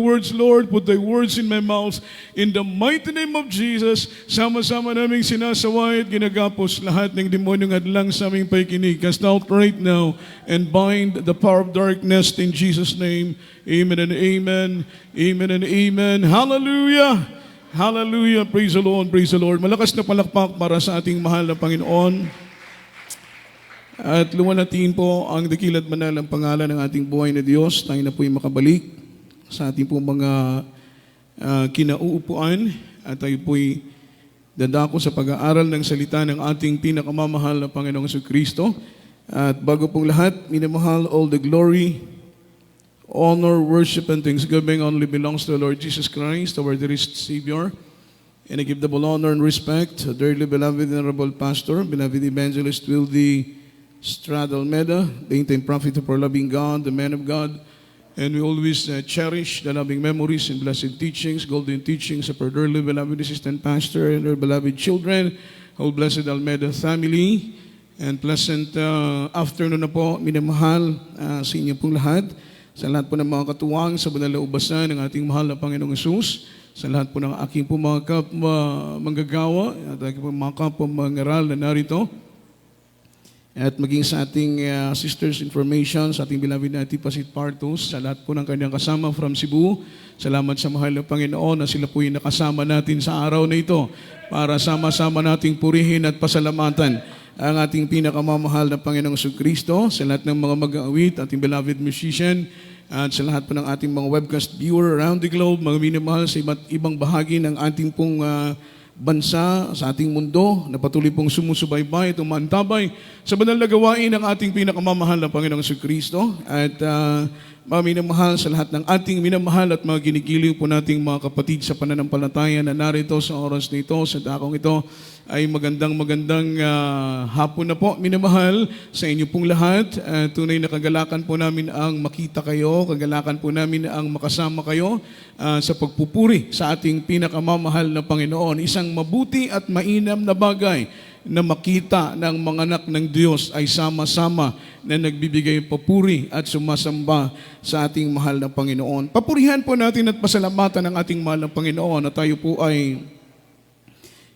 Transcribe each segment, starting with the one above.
words, Lord, put thy words in my mouth. In the mighty name of Jesus, sama-sama naming sinasaway at ginagapos lahat ng demonyong hadlang sa aming pakikinig. Cast out right now and bind the power of darkness in Jesus' name. Amen and amen. Amen and amen. Hallelujah. Hallelujah. Praise the Lord. Praise the Lord. Malakas na palakpak para sa ating mahal na Panginoon. At luwalhatiin po ang dakilat banal ang pangalan ng ating buhay na Diyos. Tayo na po'y makabalik sa ating pong mga kinauupuan at tayo po'y dadako sa pag-aaral ng salita ng ating pinakamamahal na Panginoong Jesucristo. At bago pong lahat, minamahal, all the glory, honor, worship, and thanksgiving only belongs to the Lord Jesus Christ, our dearest Savior. And I give double honor and respect to dearly beloved and honorable pastor, beloved evangelist Wildy Strad Almeida, the interim prophet of our loving God, the man of God. And we always cherish the loving memories and blessed teachings, golden teachings of our dearly beloved assistant pastor and our beloved children, whole blessed Almeida family. And pleasant afternoon na po, minamahal sa inyo pong lahat, sa lahat po ng mga katuwang sa banal na ubasan ng ating mahal na Panginoong Hesus, sa lahat po ng aking po mga kapwa manggagawa at aking po mga kapwa mangaral na narito, at maging sa ating sisters information, sa ating beloved na Tipasit Partos, sa lahat po ng kanyang kasama from Cebu. Salamat sa mahal na Panginoon na sila po yung nakasama natin sa araw na ito para sama-sama nating purihin at pasalamatan ang ating pinakamamahal na Panginoong Jesucristo, sa lahat ng mga mag-aawit, ating beloved musician, at sa lahat po ng ating mga webcast viewer around the globe, mga minamahal sa iba't ibang bahagi ng ating pong bansa, sa ating mundo, na patuloy pong sumusubaybay at umantabay sa banal na gawain ng ating pinakamamahal na Panginoong Jesucristo. At mga minamahal sa lahat ng ating minamahal at mga ginigiling po nating mga kapatid sa pananampalataya na narito sa oras na ito, sa dakong ito, ay magandang hapon na po, minamahal sa inyo pong lahat. Tunay na kagalakan po namin ang makita kayo, kagalakan po namin ang makasama kayo sa pagpupuri sa ating pinakamamahal na Panginoon. Isang mabuti at mainam na bagay na makita ng mga anak ng Diyos ay sama-sama na nagbibigay papuri at sumasamba sa ating mahal na Panginoon. Papurihan po natin at pasalamatan ang ating mahal na Panginoon na tayo po ay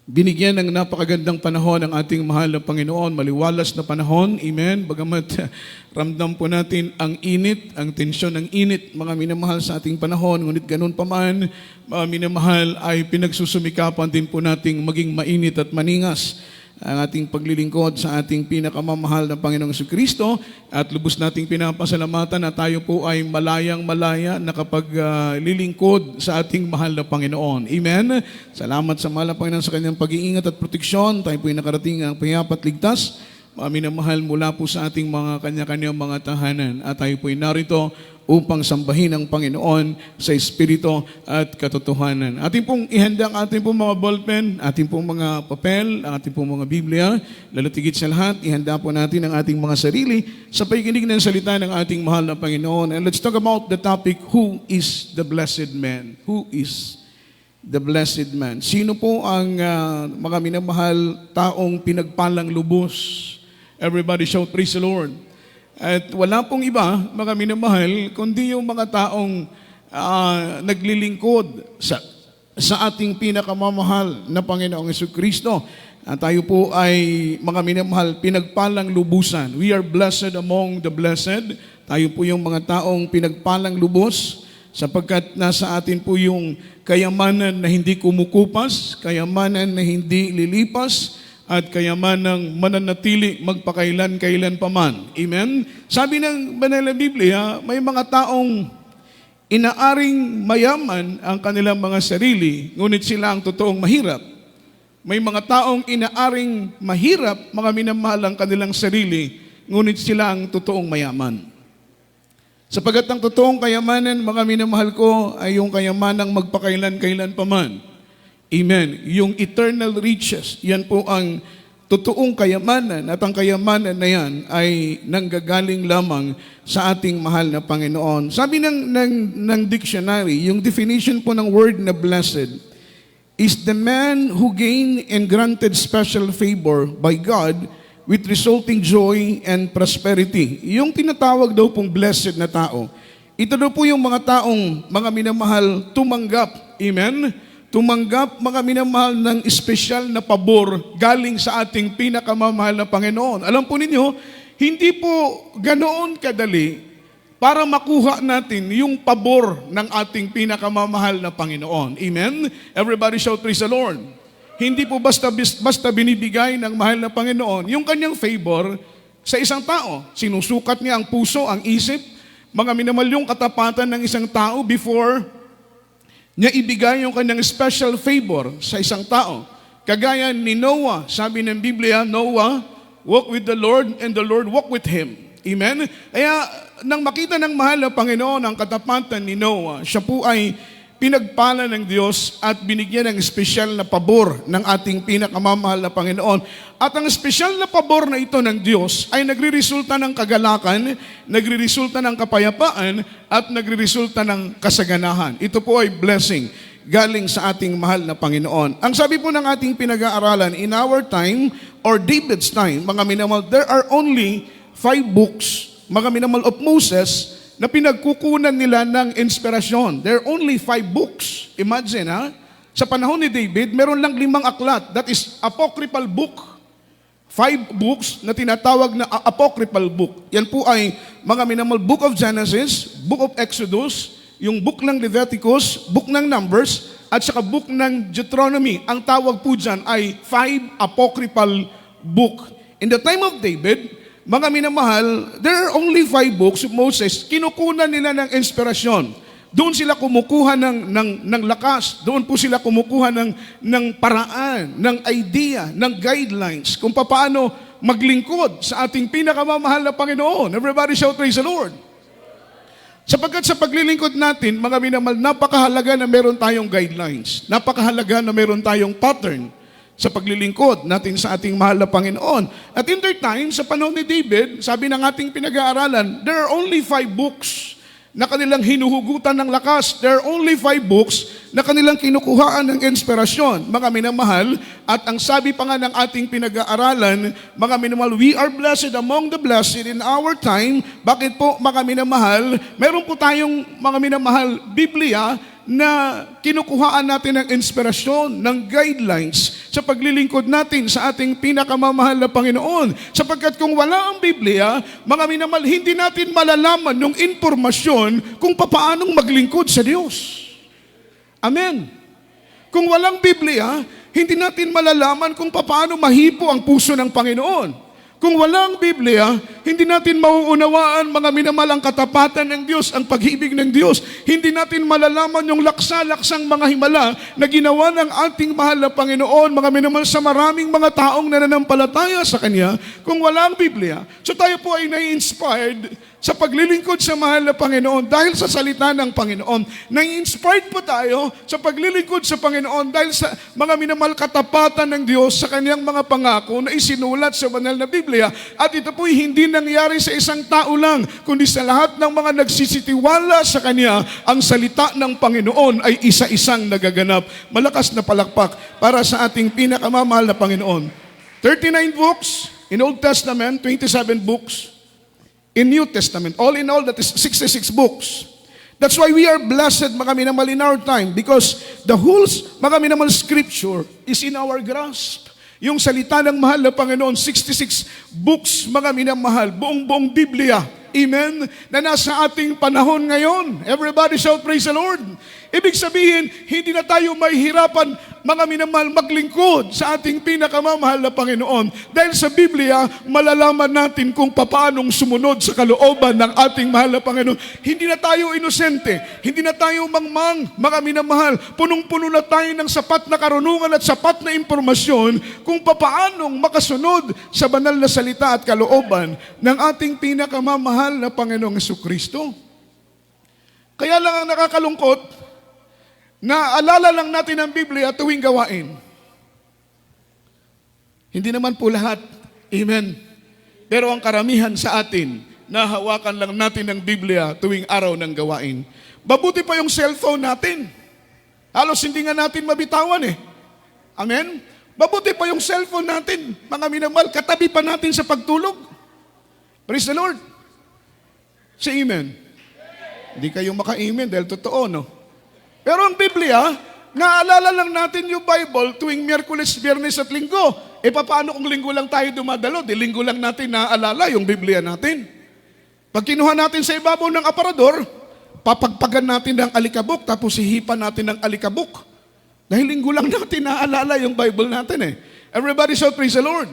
binigyan ng napakagandang panahon ng ating mahal na Panginoon, maliwalas na panahon, amen. Bagamat ramdam po natin ang init, ang tensyon ng init, mga minamahal sa ating panahon, ngunit ganun pa man, mga minamahal, ay pinagsusumikapan din po nating maging mainit at maningas ang ating paglilingkod sa ating pinakamamahal na Panginoong Jesucristo, at lubos nating pinapasalamatan na tayo po ay malayang-malaya nakapaglilingkod sa ating mahal na Panginoon. Amen. Salamat sa mahal na Panginoon sa kanyang pag-iingat at proteksyon. Tayo po ay nakarating ang payapat ligtas, minamahal mula po sa ating mga kanya-kanyang mga tahanan. At tayo po ay narito upang sambahin ang Panginoon sa Espiritu at katotohanan. Ating pong ihanda ang ating pong mga ballpen, ating pong mga papel, ang ating pong mga Biblia. Lalatigit sa lahat, ihanda po natin ang ating mga sarili sa pakikinig ng salita ng ating mahal na Panginoon. And let's talk about the topic, who is the blessed man? Who is the blessed man? Sino po ang mga minamahal taong pinagpalang lubos? Everybody shout, praise the Lord. At wala pong iba, mga minamahal, kundi yung mga taong naglilingkod sa ating pinakamamahal na Panginoong Jesucristo. At tayo po ay, mga minamahal, pinagpalang lubusan. We are blessed among the blessed. Tayo po yung mga taong pinagpalang lubos, sapagkat nasa atin po yung kayamanan na hindi kumukupas, kayamanan na hindi lilipas, at kayamanang mananatili magpakailan-kailan paman. Amen? Sabi ng banal na Biblia, may mga taong inaaring mayaman ang kanilang mga sarili, ngunit sila ang totoong mahirap. May mga taong inaaring mahirap, mga minamahal ang kanilang sarili, ngunit sila ang totoong mayaman. Sapagat ang totoong kayamanan, mga minamahal ko, ay yung kayamanang magpakailan-kailan paman. Amen. Yung eternal riches, yan po ang totoong kayamanan, at ang kayamanan na yan ay nanggagaling lamang sa ating mahal na Panginoon. Sabi ng dictionary, yung definition po ng word na blessed is the man who gained and granted special favor by God with resulting joy and prosperity. Yung tinatawag daw pong blessed na tao, Ito daw po yung mga taong, mga minamahal, tumanggap. Amen? Tumanggap, mga minamahal, ng espesyal na pabor galing sa ating pinakamamahal na Panginoon. Alam po ninyo, hindi po ganoon kadali para makuha natin yung pabor ng ating pinakamamahal na Panginoon. Amen? Everybody shout, praise the Lord. Hindi po basta binibigay ng mahal na Panginoon yung kanyang favor sa isang tao. Sinusukat niya ang puso, ang isip, mga minamahal, yung katapatan ng isang tao before niya ibigay yung kanyang special favor sa isang tao. Kagaya ni Noah, sabi ng Biblia, Noah walk with the Lord and the Lord walk with him. Amen? Kaya nang makita ng mahal na Panginoon ang katapatan ni Noah, siya po ay pinagpala ng Diyos at binigyan ng espesyal na pabor ng ating pinakamamahal na Panginoon. At ang espesyal na pabor na ito ng Diyos ay nagriresulta ng kagalakan, nagriresulta ng kapayapaan, at nagriresulta ng kasaganahan. Ito po ay blessing galing sa ating mahal na Panginoon. Ang sabi po ng ating pinag-aaralan, in our time, or David's time, mga minamahal, there are only 5 books, mga minamahal, of Moses, na pinagkukunan nila ng inspirasyon. There are only 5 books. Imagine, ha? Sa panahon ni David, meron lang 5 aklat. That is apocryphal book. 5 books na tinatawag na apocryphal book. Yan po ay mga minamahal, Book of Genesis, Book of Exodus, yung book ng Leviticus, book ng Numbers, at saka book ng Deuteronomy. Ang tawag po dyan ay 5 apocryphal book. In the time of David, mga minamahal, there are only 5 books of Moses. Kinukunan nila ng inspirasyon. Doon sila kumukuha ng lakas. Doon po sila kumukuha ng paraan, ng idea, ng guidelines kung paano maglingkod sa ating pinakamamahal na Panginoon. Everybody shout, praise the Lord. Sapagkat sa paglilingkod natin, mga minamahal, napakahalaga na meron tayong guidelines. Napakahalaga na meron tayong pattern sa paglilingkod natin sa ating mahal na Panginoon. At in their time, sa panahon ni David, sabi ng ating pinag-aaralan, there are only 5 books na kanilang hinuhugutan ng lakas. There are only 5 books na kanilang kinukuhaan ng inspirasyon, mga minamahal. At ang sabi pa nga ng ating pinag-aaralan, mga minamahal, we are blessed among the blessed in our time. Bakit po, mga minamahal? Meron po tayong, mga minamahal, Biblia na kinukuhaan natin ng inspirasyon, ng guidelines sa paglilingkod natin sa ating pinakamamahal na Panginoon. Sapagkat kung wala ang Biblia, mga minamahal, hindi natin malalaman yung impormasyon kung paanong maglingkod sa Diyos. Amen. Kung walang Biblia, hindi natin malalaman kung paano mahipo ang puso ng Panginoon. Kung walang Biblia, hindi natin mauunawaan, mga minamahal, ang katapatan ng Diyos, ang pag-ibig ng Diyos. Hindi natin malalaman yung laksa-laksang mga himala na ginawa ng ating mahal na Panginoon, mga minamahal, sa maraming mga taong nananampalataya sa Kanya, kung walang Biblia. So tayo po ay nai-inspired sa paglilingkod sa mahal na Panginoon dahil sa salita ng Panginoon. Nai-inspired po tayo sa paglilingkod sa Panginoon dahil sa mga minamahal katapatan ng Diyos sa Kanyang mga pangako na isinulat sa banal na Biblia. At ito po hindi nangyari sa isang tao lang, kundi sa lahat ng mga nagsisitiwala sa Kanya. Ang salita ng Panginoon ay isa-isang nagaganap. Malakas na palakpak para sa ating pinakamamahal na Panginoon. 39 books in Old Testament, 27 books in New Testament. All in all, that is 66 books. That's why we are blessed, mga minamahal, in our time, because the whole, mga minamahal, Scripture is in our grasp. Yung salita ng mahal na Panginoon, 66 books, mga minamahal, buong Biblia. Amen? Na nasa ating panahon ngayon. Everybody shout, praise the Lord. Ibig sabihin, hindi na tayo mahihirapan, mga minamahal, maglingkod sa ating pinakamamahal na Panginoon. Dahil sa Biblia, malalaman natin kung paanong sumunod sa kalooban ng ating mahal na Panginoon. Hindi na tayo inosente, hindi na tayo mangmang, mga minamahal. Punong-puno na tayo ng sapat na karunungan at sapat na impormasyon kung paanong makasunod sa banal na salita at kalooban ng ating pinakamamahal na Panginoong Jesucristo. Kaya lang ang nakakalungkot, naalala lang natin ang Biblia tuwing gawain. Hindi naman po lahat. Amen. Pero ang karamihan sa atin, nahawakan lang natin ang Biblia tuwing araw ng gawain. Mabuti pa yung cellphone natin. Halos hindi nga natin mabitawan eh. Amen? Mabuti pa yung cellphone natin, mga minamahal, katabi pa natin sa pagtulog. Praise the Lord. Say amen. Hindi kayo maka-amen dahil totoo, no? Pero ang Biblia, naalala lang natin yung Bible tuwing Miyerkules, Biyernes at Linggo. E paano kung linggo lang tayo dumadalo? Di linggo lang natin naaalala yung Biblia natin. Pag kinuha natin sa ibabaw ng aparador, papagpagan natin ng alikabok, tapos hihipan natin ng alikabok. Dahil linggo lang natin naaalala yung Bible natin eh. Everybody shout, praise the Lord.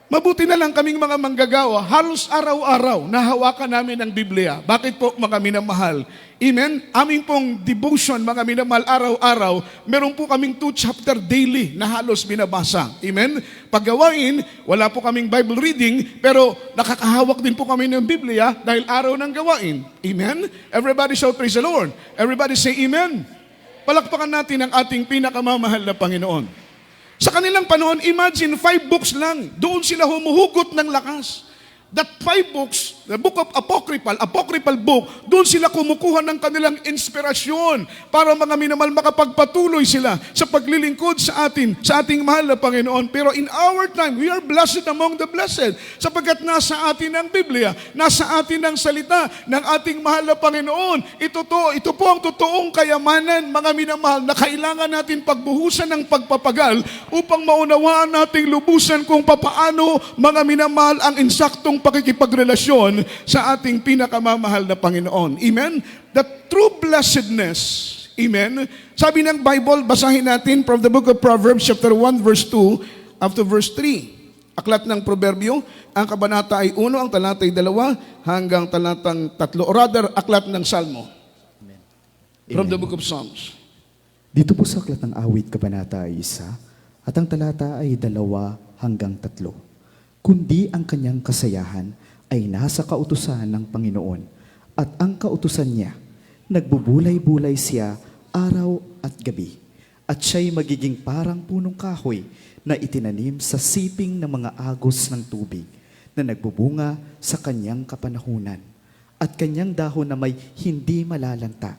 Mabuti na lang kaming mga manggagawa, halos araw-araw nahawakan namin ang Biblia. Bakit po mga minamahal? Amen? Aming pong devotion, mga minamahal, araw-araw, meron po kaming 2 chapter daily na halos binabasa. Amen? Paggawain, wala po kaming Bible reading, pero nakakahawak din po kami ng Biblia dahil araw ng gawain. Amen? Everybody shout, praise the Lord. Everybody say amen. Palakpakan natin ang ating pinakamamahal na Panginoon. Sa kanilang panahon, imagine 5 books lang. Doon sila humuhugot ng lakas. That 5 books, the book of apocryphal book, doon sila kumukuha ng kanilang inspirasyon para mga minamahal makapagpatuloy sila sa paglilingkod sa ating mahal na Panginoon. Pero in our time, we are blessed among the blessed sapagkat nasa atin ang Biblia, nasa atin ang salita ng ating mahal na Panginoon. Ito po ang totoong kayamanan, mga minamahal, na kailangan natin pagbuhusan ng pagpapagal upang maunawaan nating lubusan kung papaano, mga minamahal, ang insaktong pakikipagrelasyon sa ating pinakamamahal na Panginoon. Amen? The true blessedness, amen? Sabi ng Bible, basahin natin from the book of Proverbs chapter 1 verse 2 up to verse 3. Aklat ng Proverbio, ang kabanata ay 1, ang talata ay 2 hanggang talatang 3. Or rather, aklat ng Salmo. Amen. From the book of Psalms. Dito po sa aklat ng awit, kabanata ay 1, at ang talata ay 2 hanggang 3. Kundi ang kanyang kasayahan ay nasa kautusan ng Panginoon, at ang kautusan niya, nagbubulay-bulay siya araw at gabi, at siya'y magiging parang punong kahoy na itinanim sa siping ng mga agos ng tubig, na nagbubunga sa kanyang kapanahunan, at kanyang dahon na may hindi malalanta,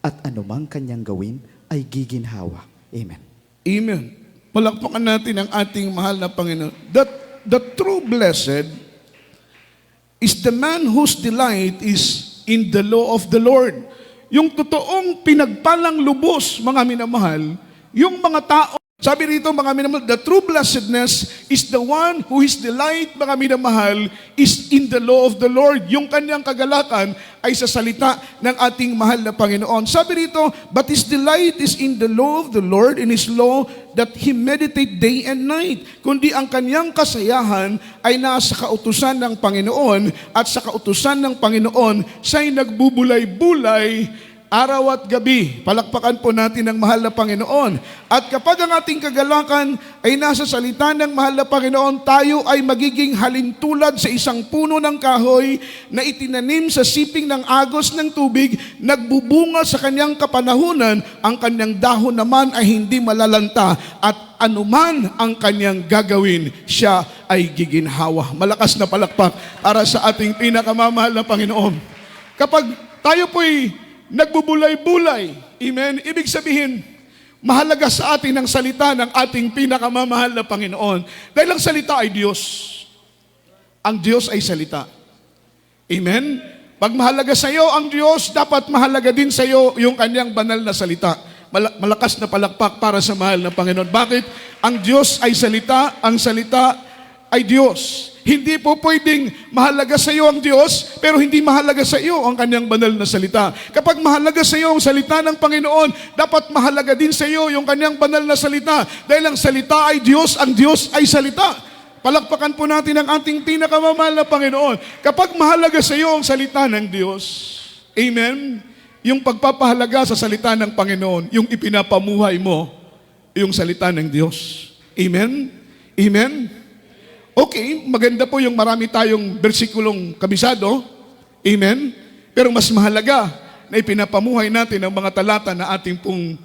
at anumang kanyang gawin ay giginhawa. Amen. Amen. Palakpakan natin ang ating mahal na Panginoon. The true blessed is the man whose delight is in the law of the Lord. Yung totoong pinagpalang lubos, mga minamahal, yung mga tao, sabi rito, mga minamahal, the true blessedness is the one who his delight, mga minamahal, is in the law of the Lord. Yung kanyang kagalakan ay sa salita ng ating mahal na Panginoon. Sabi rito, but his delight is in the law of the Lord, in his law that he meditate day and night. Kundi ang kanyang kasayahan ay nasa kautusan ng Panginoon, at sa kautusan ng Panginoon, siya'y nagbubulay-bulay araw at gabi. Palakpakan po natin ang mahal na Panginoon. At kapag ang ating kagalakan ay nasa salita ng mahal na Panginoon, tayo ay magiging halintulad sa isang puno ng kahoy na itinanim sa siping ng agos ng tubig, nagbubunga sa kanyang kapanahunan, ang kanyang dahon naman ay hindi malalanta, at anuman ang kanyang gagawin, siya ay giginhawa. Malakas na palakpak para sa ating pinakamamahal na Panginoon. Kapag tayo po'y nagbubulay-bulay, amen, ibig sabihin, mahalaga sa atin ang salita ng ating pinakamamahal na Panginoon. Dahil ang salita ay Diyos. Ang Diyos ay salita. Amen? Pag mahalaga sa iyo ang Diyos, dapat mahalaga din sa iyo yung kanyang banal na salita. Malakas na palakpak para sa mahal na Panginoon. Bakit? Ang Diyos ay salita, ang salita ay Diyos. Hindi po pwedeng mahalaga sa iyo ang Diyos, pero hindi mahalaga sa iyo ang kanyang banal na salita. Kapag mahalaga sa iyo ang salita ng Panginoon, dapat mahalaga din sa iyo yung kanyang banal na salita. Dahil ang salita ay Diyos, ang Diyos ay salita. Palakpakan po natin ang ating pinakamamahal na Panginoon. Kapag mahalaga sa iyo ang salita ng Diyos, amen, yung pagpapahalaga sa salita ng Panginoon, yung ipinapamuhay mo, yung salita ng Diyos. Amen? Amen? Okay, maganda po yung marami tayong bersikulong kabisado. Amen? Pero mas mahalaga na ipinapamuhay natin ang mga talata na ating pong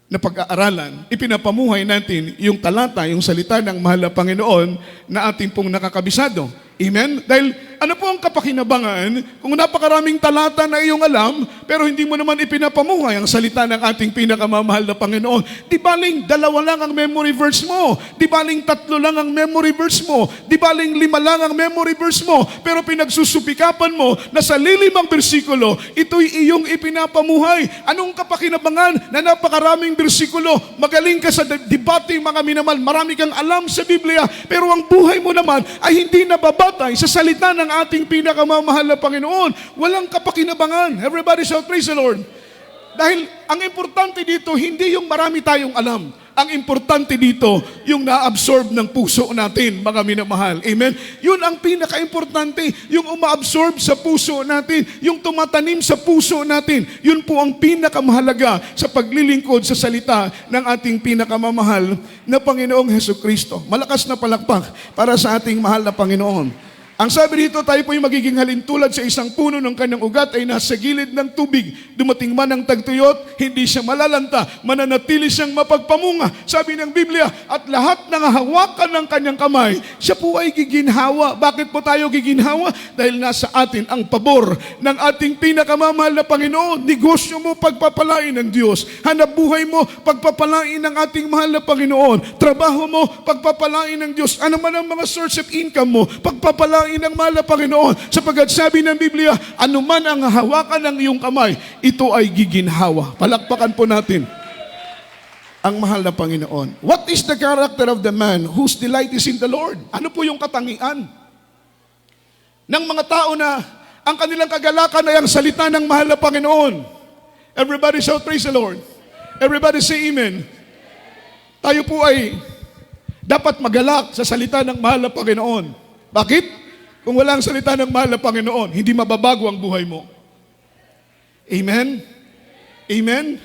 napag-aaralan. Ipinapamuhay natin yung talata, yung salita ng mahal na Panginoon na ating pong nakakabisado. Amen? Dahil Ano po ang kapakinabangan kung napakaraming talata na iyong alam, pero hindi mo naman ipinapamuhay ang salita ng ating pinakamamahal na Panginoon? Di baling 2 lang ang memory verse mo. Di baling 3 lang ang memory verse mo. Di baling 5 lang ang memory verse mo. Pero pinagsusupikapan mo na sa 5 bersikulo, ito'y iyong ipinapamuhay. Anong kapakinabangan na napakaraming bersikulo? Magaling ka sa debate, mga minamahal. Marami kang alam sa Biblia, pero ang buhay mo naman ay hindi nababatay sa salita ng ating pinakamamahal na Panginoon. Walang kapakinabangan. Everybody shout, praise the Lord. Dahil ang importante dito, hindi yung marami tayong alam. Ang importante dito, yung na-absorb ng puso natin, mga minamahal. Amen? Yun ang pinaka-importante, yung uma-absorb sa puso natin, yung tumatanim sa puso natin. Yun po ang pinakamahalaga sa paglilingkod sa salita ng ating pinakamamahal na Panginoong Hesukristo. Malakas na palakpak para sa ating mahal na Panginoon. Ang sabi dito, tayo po yung magiging halintulad sa isang puno ng kanyang ugat ay nasa gilid ng tubig. Dumating man ang tagtuyot, hindi siya malalanta, mananatili siyang mapagpamunga. Sabi ng Biblia, at lahat ng hawakan ng kanyang kamay, siya po ay giginhawa. Bakit po tayo giginhawa? Dahil nasa atin ang pabor ng ating pinakamamahal na Panginoon. Negosyo mo, pagpapalain ng Diyos. Hanap buhay mo, pagpapalain ng ating mahal na Panginoon. Trabaho mo, pagpapalain ng Diyos. Ano man ang mga source of income mo, pagpapalain ng mahal na Panginoon, sapagkat sabi ng Biblia, anuman ang hawakan ng iyong kamay, ito ay giginhawa. Palakpakan po natin ang mahal na Panginoon. What is the character of the man whose delight is in the Lord? Ano po yung katangian ng mga tao na ang kanilang kagalakan ay ang salita ng mahal na Panginoon? Everybody shout, praise the Lord. Everybody say amen. Tayo po ay dapat magalak sa salita ng mahal na Panginoon. Bakit? Kung wala ang salita ng mahal na Panginoon, hindi mababago ang buhay mo. Amen? Amen?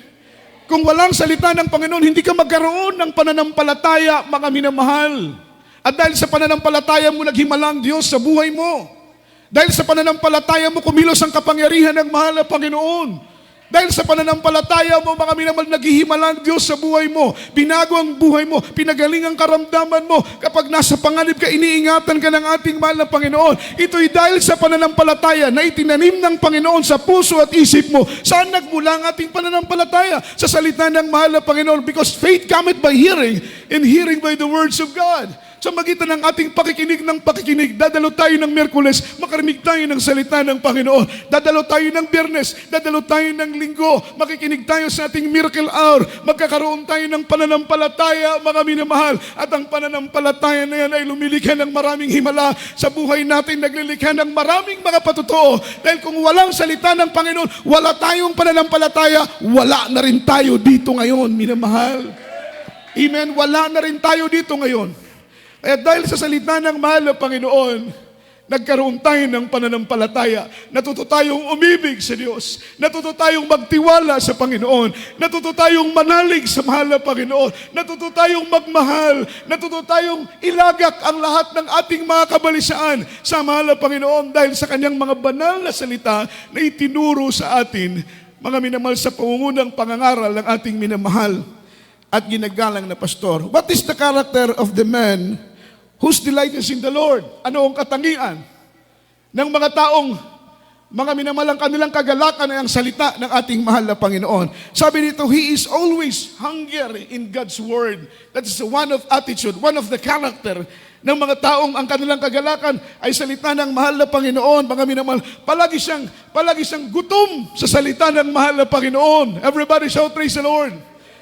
Kung walang salita ng Panginoon, hindi ka magkaroon ng pananampalataya, mga minamahal. At dahil sa pananampalataya mo, naghimala ang Diyos sa buhay mo. Dahil sa pananampalataya mo, kumilos ang kapangyarihan ng mahal na Panginoon. Dahil sa pananampalataya mo, mga minamahal, naghihimala ang Diyos sa buhay mo. Binago ang buhay mo. Pinagaling ang karamdaman mo. Kapag nasa panganib ka, iniingatan ka ng ating mahal na Panginoon. Ito'y dahil sa pananampalataya na itinanim ng Panginoon sa puso at isip mo. Saan nagmula ang ating pananampalataya? Sa salita ng mahal na Panginoon. Because faith cometh by hearing, and hearing by the words of God. Sa magitan ng ating pakikinig ng pakikinig, dadalo tayo ng Miyerkules, makarinig tayo ng salita ng Panginoon. Dadalo tayo ng Biyernes, dadalo tayo ng Linggo, makikinig tayo sa ating miracle hour. Magkakaroon tayo ng pananampalataya, mga minamahal. At ang pananampalataya na yan ay lumilikha ng maraming himala. Sa buhay natin, naglilikha ng maraming mga patotoo. Dahil kung walang salita ng Panginoon, wala tayong pananampalataya, wala na rin tayo dito ngayon, minamahal. Amen, wala na rin tayo dito ngayon. Kaya dahil sa salita ng mahal na Panginoon, nagkaroon tayo ng pananampalataya. Natuto tayong umibig sa Diyos. Natuto tayong magtiwala sa Panginoon. Natuto tayong manalig sa mahal na Panginoon. Natuto tayong magmahal. Natuto tayong ilagak ang lahat ng ating mga kabalisaan sa mahal na Panginoon dahil sa kanyang mga banal na salita na itinuro sa atin, mga minamahal, sa pangungunang pangangaral ng ating minamahal at ginagalang na pastor. What is the character of the man whose delight is in the Lord? Ano ang katangian ng mga taong, mga minamalang kanilang kagalakan ay ang salita ng ating mahal na Panginoon? Sabi dito, he is always hungry in God's word. That is one of attitude, one of the character ng mga taong ang kanilang kagalakan ay salita ng mahal na Panginoon. Mga minamahal, palagi siyang gutom sa salita ng mahal na Panginoon. Everybody shout, praise the Lord.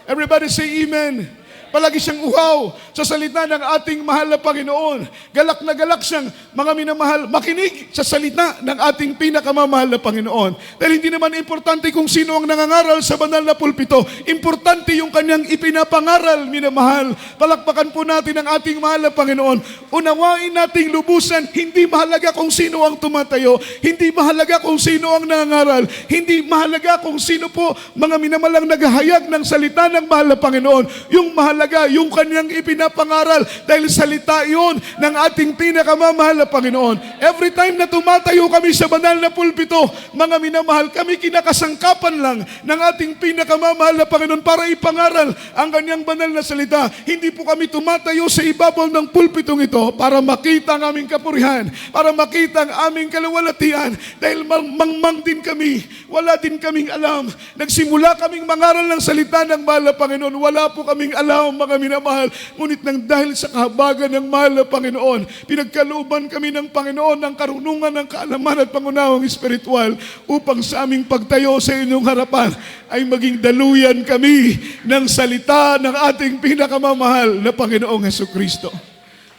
Everybody say amen. Palagi siyang uhaw sa salita ng ating mahal na Panginoon. Galak na galak siyang, mga minamahal, makinig sa salita ng ating pinakamamahal na Panginoon. Dahil hindi naman importante kung sino ang nangangaral sa banal na pulpito. Importante yung kanyang ipinapangaral, minamahal. Palakpakan po natin ang ating mahal na Panginoon. Unawain nating lubusan, hindi mahalaga kung sino ang tumatayo. Hindi mahalaga kung sino ang nangangaral. Hindi mahalaga kung sino po, mga minamalang naghahayag ng salita ng mahal na Panginoon. Yung mahal mahalaga yung kanyang ipinapangaral dahil salita yun ng ating pinakamamahal na Panginoon. Every time na tumatayo kami sa banal na pulpito, mga minamahal, kami kinakasangkapan lang ng ating pinakamamahal na Panginoon para ipangaral ang kanyang banal na salita. Hindi po kami tumatayo sa ibabaw ng pulpitong ito para makita ang aming kapurihan, para makita ang aming kaluwalhatian, dahil mangmang din kami, wala din kaming alam. Nagsimula kaming mangaral ng salita ng mahal na Panginoon, wala po kaming alam, mga minamahal. Ngunit nang dahil sa kahabagan ng mahal na Panginoon, pinagkalooban kami ng Panginoon ng karunungan, ng kaalaman at pangunawang espiritual upang sa aming pagtayo sa inyong harapan ay maging daluyan kami ng salita ng ating pinakamamahal na Panginoong Hesukristo.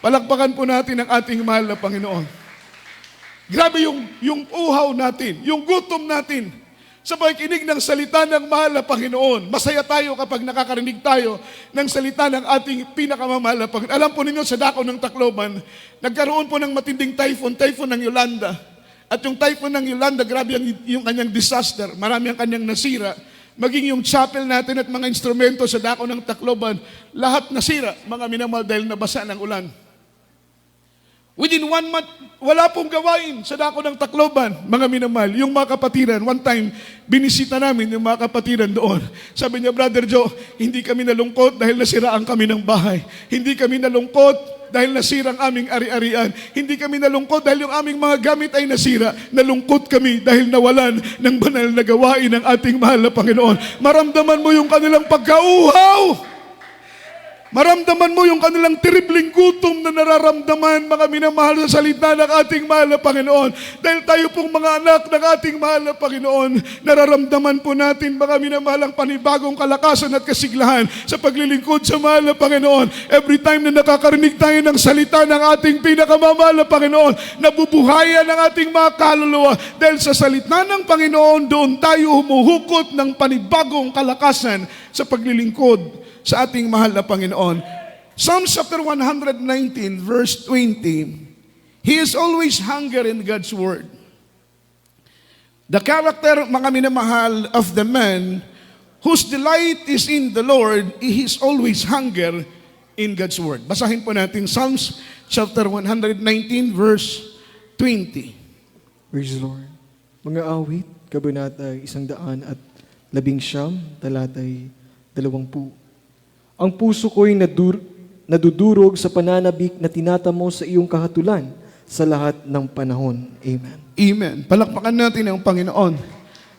Palakpakan po natin ang ating mahal na Panginoon. Grabe yung uhaw natin, yung gutom natin sa pakikinig ng salita ng mahal na Panginoon. Masaya tayo kapag nakakarinig tayo ng salita ng ating pinakamamahal na Panginoon. Alam po ninyo, sa dako ng Tacloban, nagkaroon po ng matinding typhoon ng Yolanda. At yung typhoon ng Yolanda, grabe yung kanyang disaster. Marami ang kanyang nasira. Maging yung chapel natin at mga instrumento sa dako ng Tacloban, lahat nasira, mga minamahal, dahil nabasa ng ulan. Within 1 month, wala pong gawain sa dako ng Tacloban, mga minamahal. Yung mga kapatiran, one time, binisita namin yung mga kapatiran doon. Sabi niya, Brother Joe, hindi kami nalungkot dahil nasiraan kami ng bahay. Hindi kami nalungkot dahil nasira ang aming ari-arian. Hindi kami nalungkot dahil yung aming mga gamit ay nasira. Nalungkot kami dahil nawalan ng banal na gawain ng ating mahal na Panginoon. Maramdaman mo yung kanilang pagkauhaw. Maramdaman mo yung kanilang terribling gutom na nararamdaman, mga minamahal, sa salita ng ating mahal na Panginoon. Dahil tayo pong mga anak ng ating mahal na Panginoon, nararamdaman po natin, mga minamahal, ang panibagong kalakasan at kasiglahan sa paglilingkod sa mahal na Panginoon. Every time na nakakarinig tayo ng salita ng ating pinakamamahal na Panginoon, nabubuhayan ang ating mga kaluluwa. Dahil sa salita ng Panginoon, doon tayo humuhukot ng panibagong kalakasan sa paglilingkod sa ating mahal na Panginoon. Psalms chapter 119, verse 20, He is always hunger in God's Word. The character, mga minamahal, of the man whose delight is in the Lord, he is always hunger in God's Word. Basahin po natin Psalms chapter 119, verse 20. Praise the Lord. Mga awit, kabanata 119, talatay 20. Ang puso ko'y nadudurog sa pananabik na tinatamo sa iyong kahatulan sa lahat ng panahon. Amen. Amen. Palakpakan natin ang Panginoon.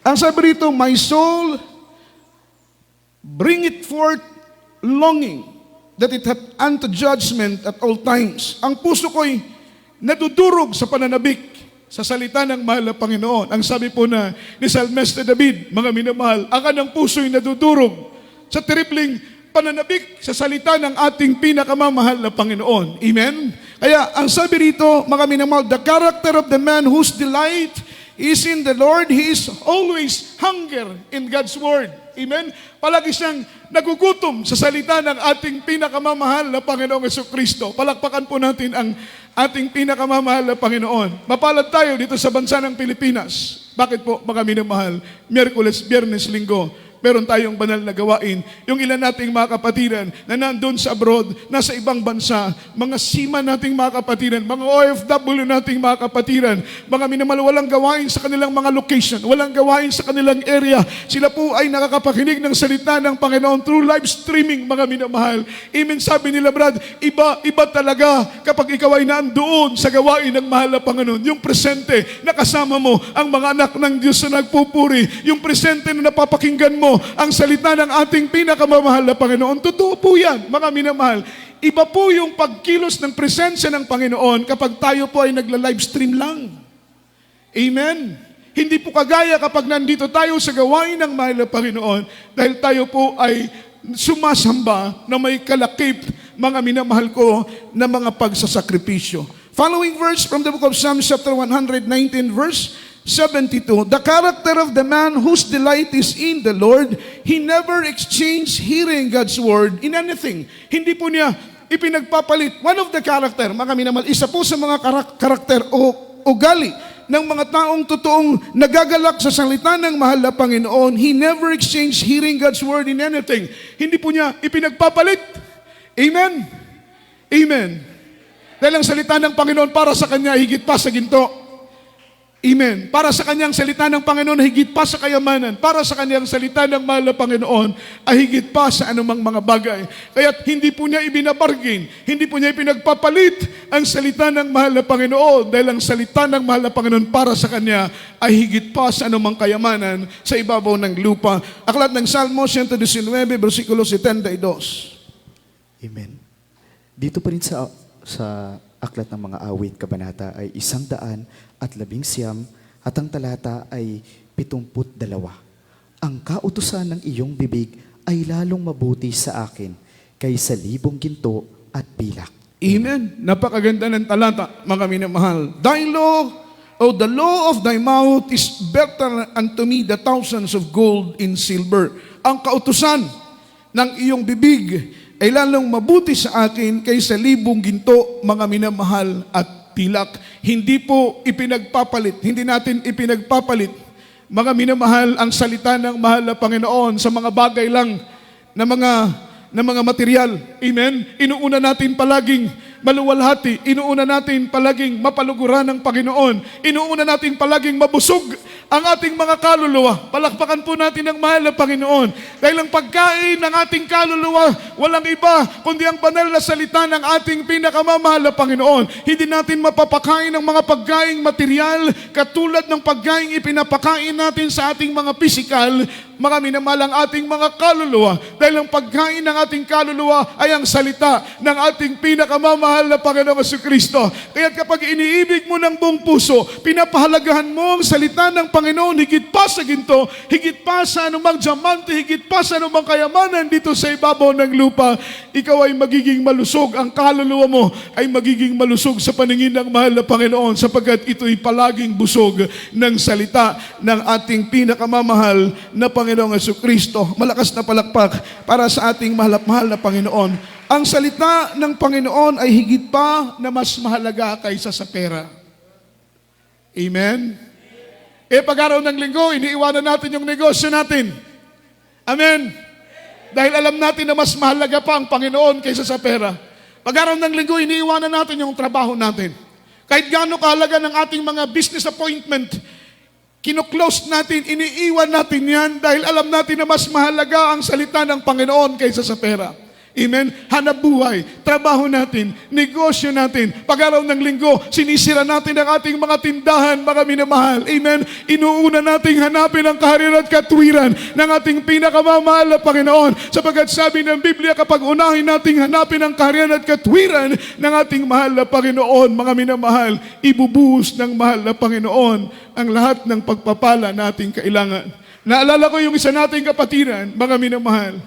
Ang sabi rito, my soul, bring it forth longing, that it hath unto judgment at all times. Ang puso ko'y nadudurog sa pananabik sa salita ng mahal na Panginoon. Ang sabi po na ni Salmista David, mga minamahal, ang kanang puso'y nadudurog sa terribling pananabik sa salita ng ating pinakamamahal na Panginoon. Amen? Kaya, ang sabi rito, mga minamahal, the character of the man whose delight is in the Lord, he is always hunger in God's Word. Amen? Palagi siyang nagugutom sa salita ng ating pinakamamahal na Panginoong Hesukristo. Palakpakan po natin ang ating pinakamamahal na Panginoon. Mapalad tayo dito sa bansa ng Pilipinas. Bakit po, mga minamahal? Miyerkules, Biyernes, Linggo, meron tayong banal na gawain. Yung ilan nating mga kapatiran na nandun sa abroad, nasa ibang bansa, mga sima nating mga kapatiran, mga OFW nating mga kapatiran, mga minamahal, walang gawain sa kanilang mga location, walang gawain sa kanilang area. Sila po ay nakakapakinig ng salita ng Panginoon through live streaming, mga minamahal. Amen, sabi nila, Brad, iba talaga kapag ikaw ay nandoon sa gawain ng mahal na Panginoon. Yung presente, nakasama mo ang mga anak ng Diyos na nagpupuri. Yung presente na napapakinggan mo ang salita ng ating pinakamamahal na Panginoon. Totoo po yan, mga minamahal. Iba po yung pagkilos ng presensya ng Panginoon kapag tayo po ay nagla-livestream lang. Amen? Hindi po kagaya kapag nandito tayo sa gawain ng mahal na Panginoon dahil tayo po ay sumasamba na may kalakip, mga minamahal ko, na mga pagsasakripisyo. Following verse from the book of Psalms chapter 119, verse 72, the character of the man whose delight is in the Lord, he never exchanged hearing God's word in anything. Hindi po niya ipinagpapalit. One of the character, mga minamahal, isa po sa mga karakter o ugali ng mga taong totoong nagagalak sa salita ng mahal na Panginoon, he never exchanged hearing God's word in anything. Hindi po niya ipinagpapalit Amen? Amen. Dahil ang salita ng Panginoon para sa kanya higit pa sa ginto. Amen. Para sa kanyang salita ng Panginoon higit pa sa kayamanan. Para sa kanyang salita ng mahal na Panginoon ay higit pa sa anumang mga bagay. Kaya't hindi po niya ibinabargain, hindi po niya pinagpapalit ang salita ng mahal na Panginoon dahil ang salita ng mahal na Panginoon para sa kanya ay higit pa sa anumang kayamanan sa ibabaw ng lupa. Aklat ng Salmo 119, versikulo 72. Amen. Dito pa rin sa aklat ng mga awit, kabanata ay 119 at ang talata ay 72. Ang kautusan ng iyong bibig ay lalong mabuti sa akin kaysa 1,000 ginto at pilak. Amen. Napakaganda ng talata, mga minamahal. Thy law, O the law of thy mouth is better unto me the thousands of gold and silver. Ang kautusan ng iyong bibig ay lalong mabuti sa akin kaysa 1,000 ginto, mga minamahal at pilak. Hindi po ipinagpapalit, hindi natin ipinagpapalit, mga minamahal, ang salita ng mahal na Panginoon sa mga bagay lang na mga material. Amen? Inuuna natin palaging maluwalhati. Inuuna natin palaging mapaluguran ng Panginoon. Inuuna natin palaging mabusog ang ating mga kaluluwa. Palakpakan po natin ang mahal na Panginoon. Dahil ang pagkain ng ating kaluluwa, walang iba kundi ang banal na salita ng ating pinakamamahal na Panginoon. Hindi natin mapapakain ng mga pagkaing material katulad ng pagkain ipinapakain natin sa ating mga pisikal, mga minamahal, ang ating mga kaluluwa. Dahil ang pagkain ng ating kaluluwa ay ang salita ng ating pinakamamahal na Panginoong Jesucristo. Kaya kapag iniibig mo ng buong puso, pinapahalagahan mo ang salita ng Panginoon higit pa sa ginto, higit pa sa anumang diamante, higit pa sa anumang kayamanan dito sa ibabaw ng lupa, ikaw ay magiging malusog. Ang kaluluwa mo ay magiging malusog sa paningin ng mahal na Panginoon sapagkat ito'y palaging busog ng salita ng ating pinakamamahal na Panginoong Jesucristo. Malakas na palakpak para sa ating mahal na Panginoon. Ang salita ng Panginoon ay higit pa na mas mahalaga kaysa sa pera. Amen? Pag-araw ng linggo, iniiwanan natin yung negosyo natin. Amen? Dahil alam natin na mas mahalaga pa ang Panginoon kaysa sa pera. Pag-araw ng linggo, iniiwanan natin yung trabaho natin. Kahit gaano kahalaga ng ating mga business appointment, kino-close natin, iniiwan natin yan dahil alam natin na mas mahalaga ang salita ng Panginoon kaysa sa pera. Amen? Hanap buhay, trabaho natin, negosyo natin. Pag-araw ng linggo, sinisira natin ang ating mga tindahan, mga minamahal. Amen? Inuuna nating hanapin ang kaharian at katwiran ng ating pinakamamahal na Panginoon. Sapagkat sabi ng Biblia, kapag unahin nating hanapin ang kaharian at katwiran ng ating mahal na Panginoon, mga minamahal, ibubuhos ng mahal na Panginoon ang lahat ng pagpapala nating kailangan. Naalala ko yung isa nating kapatiran, mga minamahal.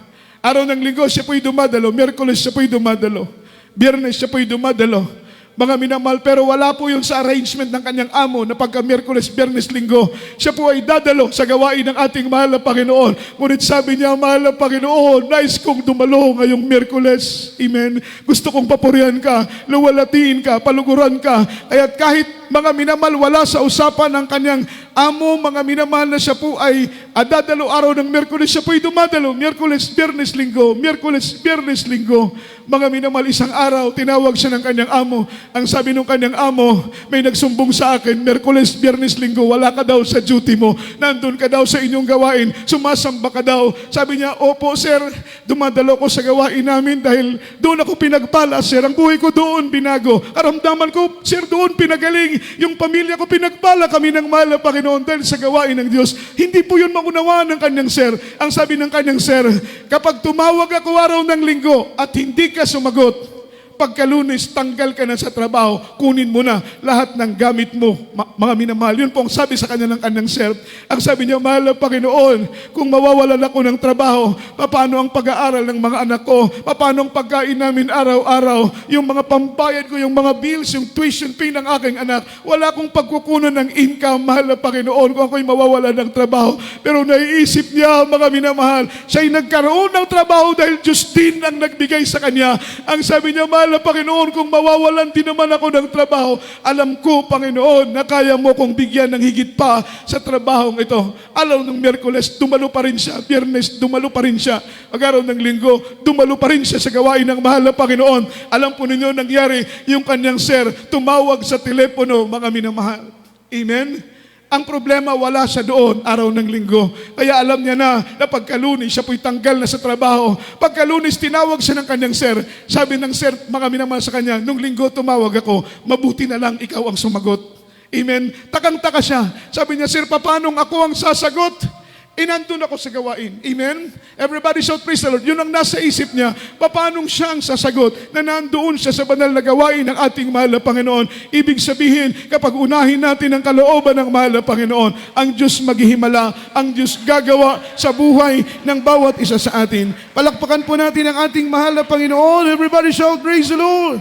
Araw ng linggo, siya po'y dumadalo. Miyerkules, siya po'y dumadalo. Biyernes, siya po'y dumadalo. Mga minamahal, pero wala po yun sa arrangement ng kanyang amo na pagka Miyerkules, Biyernes, Linggo, siya po ay dadalo sa gawain ng ating mahal na Panginoon. Ngunit sabi niya, mahal na Panginoon, nais kong dumalo ngayong Miyerkules. Amen. Gusto kong papurihan ka, luwalatiin ka, paluguran ka. Kaya't kahit mga minamahal, wala sa usapan ng kanyang amo, mga minamahal, na siya po ay dadalo araw ng Miyerkules, siya po ay dumadalo. Miyerkules, Biyernes, Linggo. Miyerkules, Biyernes, Linggo. Mga minamahal, isang araw, tinawag siya ng kanyang amo. Ang sabi ng kanyang amo, may nagsumbong sa akin, Miyerkules, Biyernes, Linggo, wala ka daw sa duty mo. Nandun ka daw sa inyong gawain. Sumasamba ka daw. Sabi niya, opo sir, dumadalo ko sa gawain namin dahil doon ako pinagpala, sir. Ang buhay ko doon binago. Karamdaman ko, sir, doon pinagaling. Yung pamilya ko pinagpala kami ng mahal na Panginoon dahil sa gawain ng Diyos. Hindi po yun maunawaan ng kanyang sir. Ang sabi ng kanyang sir, kapag tumawag ako araw ng linggo at hindi ka sumagot, pagka-Lunes, tanggal ka na sa trabaho, kunin mo na lahat ng gamit mo, mga minamahal. Yun po ang sabi sa kanya ng kanyang sir. Ang sabi niya, mahal na Panginoon, kung mawawalan ako ng trabaho, paano ang pag-aaral ng mga anak ko? Paano ang pagkain namin araw-araw? Yung mga pambayad ko, yung mga bills, yung tuition fee ng aking anak. Wala akong pagkukunan ng income, mahal na Panginoon, kung ako'y mawawalan ng trabaho. Pero naiisip niya, mga minamahal, siya'y nagkaroon ng trabaho dahil Diyos din ang nagbigay sa kanya. Ang sabi niya, mahal na Panginoon, kung mawawalan din naman ako ng trabaho, alam ko, Panginoon, na kaya mo kong bigyan ng higit pa sa trabahong ito. Araw ng Miyerkules, dumalo pa rin siya. Biyernes, dumalo pa rin siya. Araw ng Linggo, dumalo pa rin siya sa gawain ng mahal na Panginoon. Alam po ninyo, nangyari yung kanyang sir, tumawag sa telepono, mga minamahal. Amen? Ang problema, wala siya doon araw ng Linggo. Kaya alam niya na pagka-Lunes, siya po'y tanggal na sa trabaho. Pagka-Lunes, tinawag siya ng kanyang sir. Sabi ng sir, mga minamahal sa kanya, nung Linggo tumawag ako, mabuti na lang ikaw ang sumagot. Amen? Takang-taka siya. Sabi niya, sir, paano ako ang sasagot? Inandun ako sa gawain. Amen? Everybody shout praise the Lord. Yun ang nasa isip niya. Paano siya ang sasagot na nandoon siya sa banal na gawain ng ating mahal na Panginoon? Ibig sabihin, kapag unahin natin ang kalooban ng mahal na Panginoon, ang Diyos maghihimala, ang Diyos gagawa sa buhay ng bawat isa sa atin. Palakpakan po natin ang ating mahal na Panginoon. Everybody shout praise the Lord.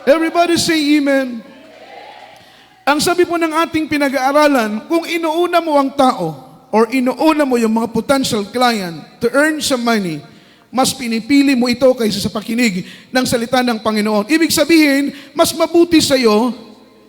Everybody say amen. Ang sabi po ng ating pinag-aaralan, kung inuuna mo ang tao, or inuuna mo yung mga potential client to earn some money, mas pinipili mo ito kaysa sa pakinig ng salita ng Panginoon. Ibig sabihin, mas mabuti sa iyo,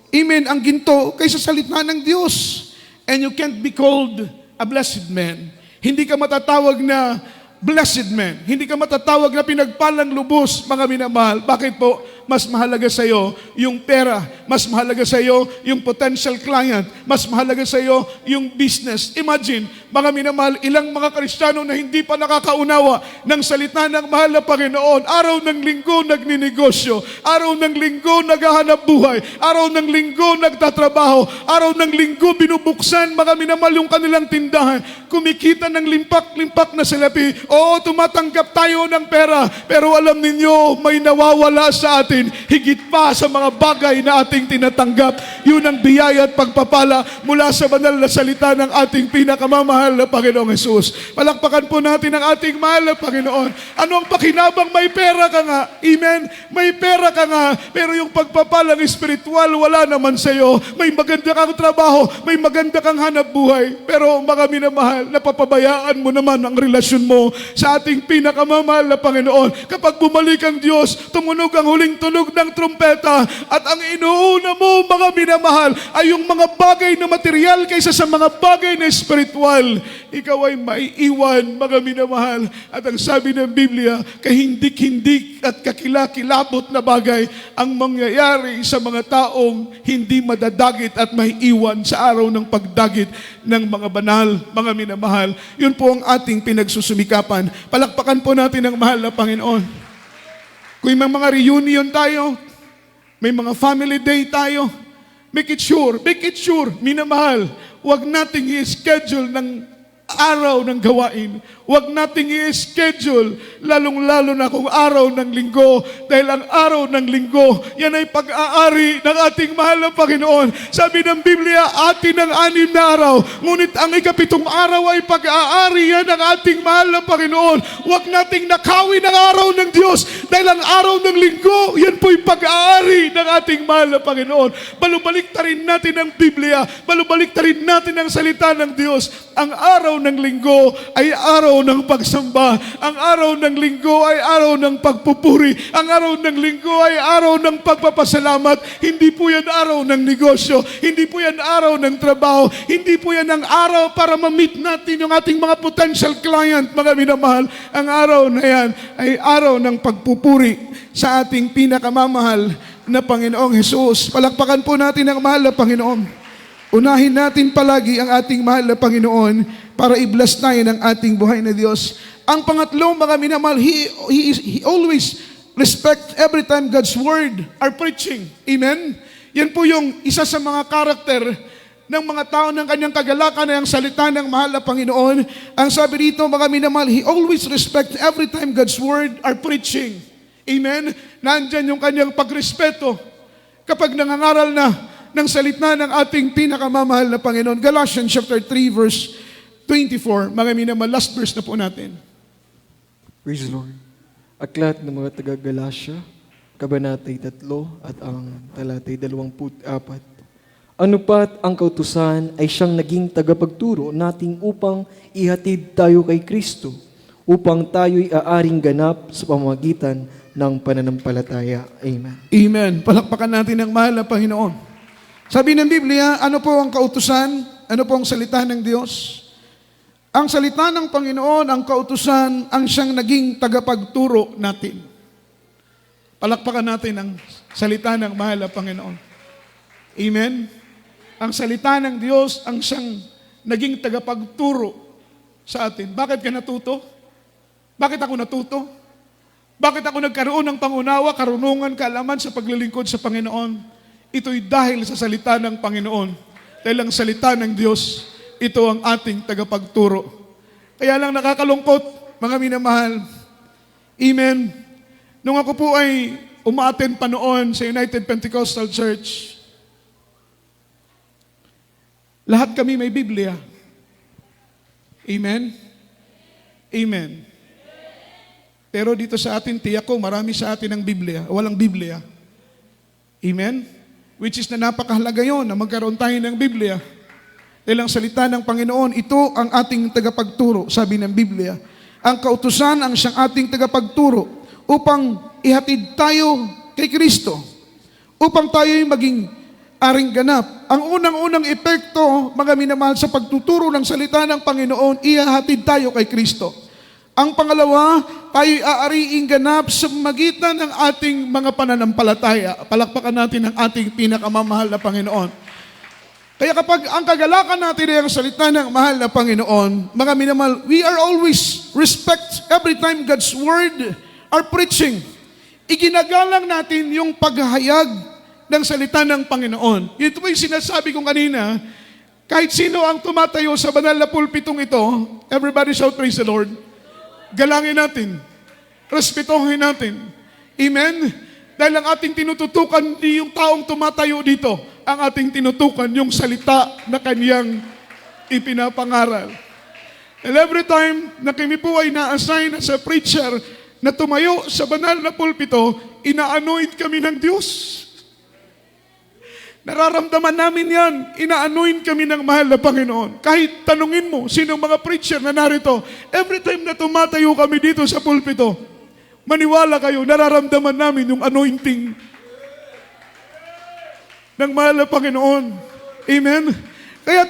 amen, ang ginto kaysa salita ng Diyos. And you can't be called a blessed man. Hindi ka matatawag na blessed man. Hindi ka matatawag na pinagpalang lubos, mga minamahal. Bakit po? Mas mahalaga sa iyo yung pera. Mas mahalaga sa iyo yung potential client. Mas mahalaga sa iyo yung business. Imagine, mga minamahal, ilang mga Kristiyano na hindi pa nakakaunawa ng salita ng mahal na Panginoon. Araw ng Linggo nagninegosyo. Araw ng Linggo naghahanap buhay. Araw ng Linggo nagtatrabaho. Araw ng Linggo binubuksan, mga minamahal, yung kanilang tindahan. Kumikita ng limpak-limpak na salapi. Oo, tumatanggap tayo ng pera. Pero alam ninyo, may nawawala sa atin higit pa sa mga bagay na ating tinatanggap. Yun ang biyaya at pagpapala mula sa banal na salita ng ating pinakamamahal na Panginoong Hesus. Palakpakan po natin ang ating mahal na Panginoon. Ano ang pakinabang? May pera ka nga. Amen? May pera ka nga. Pero yung pagpapalang espiritual, wala naman sa iyo. May maganda kang trabaho. May maganda kang hanap buhay. Pero mga minamahal, napapabayaan mo naman ang relasyon mo sa ating pinakamamahal na Panginoon. Kapag bumalik ang Diyos, tumunog ang huling tunog ng trumpeta, at ang inuuna mo, mga minamahal, ay yung mga bagay na material kaysa sa mga bagay na espiritual. Ikaw ay maiiwan, mga minamahal. At ang sabi ng Biblia, kahindik-hindik at kakilakilabot na bagay ang mangyayari sa mga taong hindi madadagit at maiiwan sa araw ng pagdagit ng mga banal, mga minamahal. Yun po ang ating pinagsusumikapan. Palakpakan po natin ang mahal na Panginoon. Kung may mga reunion tayo, may mga family day tayo, make it sure, minamahal, huwag nating i-schedule ng araw ng gawain. Huwag nating i-schedule, lalong-lalo na kung araw ng Linggo, dahil ang araw ng Linggo, yan ay pag-aari ng ating mahal na Panginoon. Sabi ng Biblia, atin ang 6 na araw, ngunit ang ika-7 araw ay pag-aari yan ng ating mahal na Panginoon. Huwag nating nakawin ang araw ng Diyos, dahil ang araw ng Linggo, yan po'y pag-aari ng ating mahal na Panginoon. Balubalik ta rin natin ang Biblia, balubalik ta rin natin ang salita ng Diyos. Ang araw ng Linggo ay araw ng pagsamba. Ang araw ng Linggo ay araw ng pagpupuri. Ang araw ng Linggo ay araw ng pagpapasalamat. Hindi po yan araw ng negosyo. Hindi po yan araw ng trabaho. Hindi po yan ang araw para ma-meet natin yung ating mga potential client, mga minamahal. Ang araw na yan ay araw ng pagpupuri sa ating pinakamamahal na Panginoong Hesus. Palakpakan po natin ang mahal na Panginoon. Unahin natin palagi ang ating mahal na Panginoon para i-bless tayo ng ating buhay na Diyos. Ang pangatlong, mga minamahal, He always respect every time God's word are preaching. Amen? Yan po yung isa sa mga karakter ng mga tao ng kanyang kagalakan na ang salita ng mahal na Panginoon. Ang sabi dito, mga minamahal, He always respect every time God's word are preaching. Amen? Nandyan yung kanyang pagrespeto kapag nangangaral na ng salita ng ating pinakamamahal na Panginoon. Galatians chapter 3 verse 24. Mga minamahal, last verse na po natin. Praise the Lord. Aklat ng mga taga-Galatia, Kabanatay 3 at ang talatay 24. Ano pat ang kautusan ay siyang naging tagapagturo nating upang ihatid tayo kay Kristo, upang tayo'y aaring ganap sa pamamagitan ng pananampalataya. Amen. Amen. Palakpakan natin ang mahal na Panginoon. Sabi ng Biblia, ano po ang kautusan? Ano po ang salita ng Diyos? Ang salita ng Panginoon, ang kautusan, ang siyang naging tagapagturo natin. Palakpakan natin ang salita ng mahal na Panginoon. Amen. Ang salita ng Diyos, ang siyang naging tagapagturo sa atin. Bakit ka natuto? Bakit ako natuto? Bakit ako nagkaroon ng pangunawa, karunungan, kaalaman sa paglilingkod sa Panginoon? Ito'y dahil sa salita ng Panginoon. Dahil ang salita ng Diyos, ito ang ating tagapagturo. Kaya lang nakakalungkot, mga minamahal. Amen. Nung ako po ay umaattend pa noon sa United Pentecostal Church, lahat kami may Biblia. Amen? Amen. Pero dito sa atin, tiyak ko, marami sa atin ang Biblia, walang Biblia. Amen? Which is na napakahalaga yun, na magkaroon tayo ng Biblia. Dahil ang salita ng Panginoon, ito ang ating tagapagturo, sabi ng Biblia. Ang kautusan ang siyang ating tagapagturo upang ihatid tayo kay Kristo. Upang tayo'y maging aring ganap. Ang unang-unang epekto, mga minamahal, sa pagtuturo ng salita ng Panginoon, ihahatid tayo kay Kristo. Ang pangalawa, tayo'y aariing ganap sa magitan ng ating mga pananampalataya. Palakpakan natin ang ating pinakamamahal na Panginoon. Kaya kapag ang kagalakan natin ay ang salita ng mahal na Panginoon, mga minamahal, we are always respect every time God's word are preaching. Iginagalang natin yung paghahayag ng salita ng Panginoon. Ito po yung sinasabi ko kanina, kahit sino ang tumatayo sa banal na pulpitong ito, everybody shout praise the Lord, galangin natin, respetuhin natin. Amen? Dahil ang ating tinututukan, hindi yung taong tumatayo dito, ang ating tinutukan yung salita na kaniyang ipinapangaral. And every time na kami po ay na-assign as a preacher na tumayo sa banal na pulpito, ina-anoint kami ng Diyos. Nararamdaman namin yan, ina-anoint kami ng mahal na Panginoon. Kahit tanungin mo, sinong mga preacher na narito, every time na tumatayo kami dito sa pulpito, maniwala kayo, nararamdaman namin yung anointing ng mahal na Panginoon. Amen? Kaya,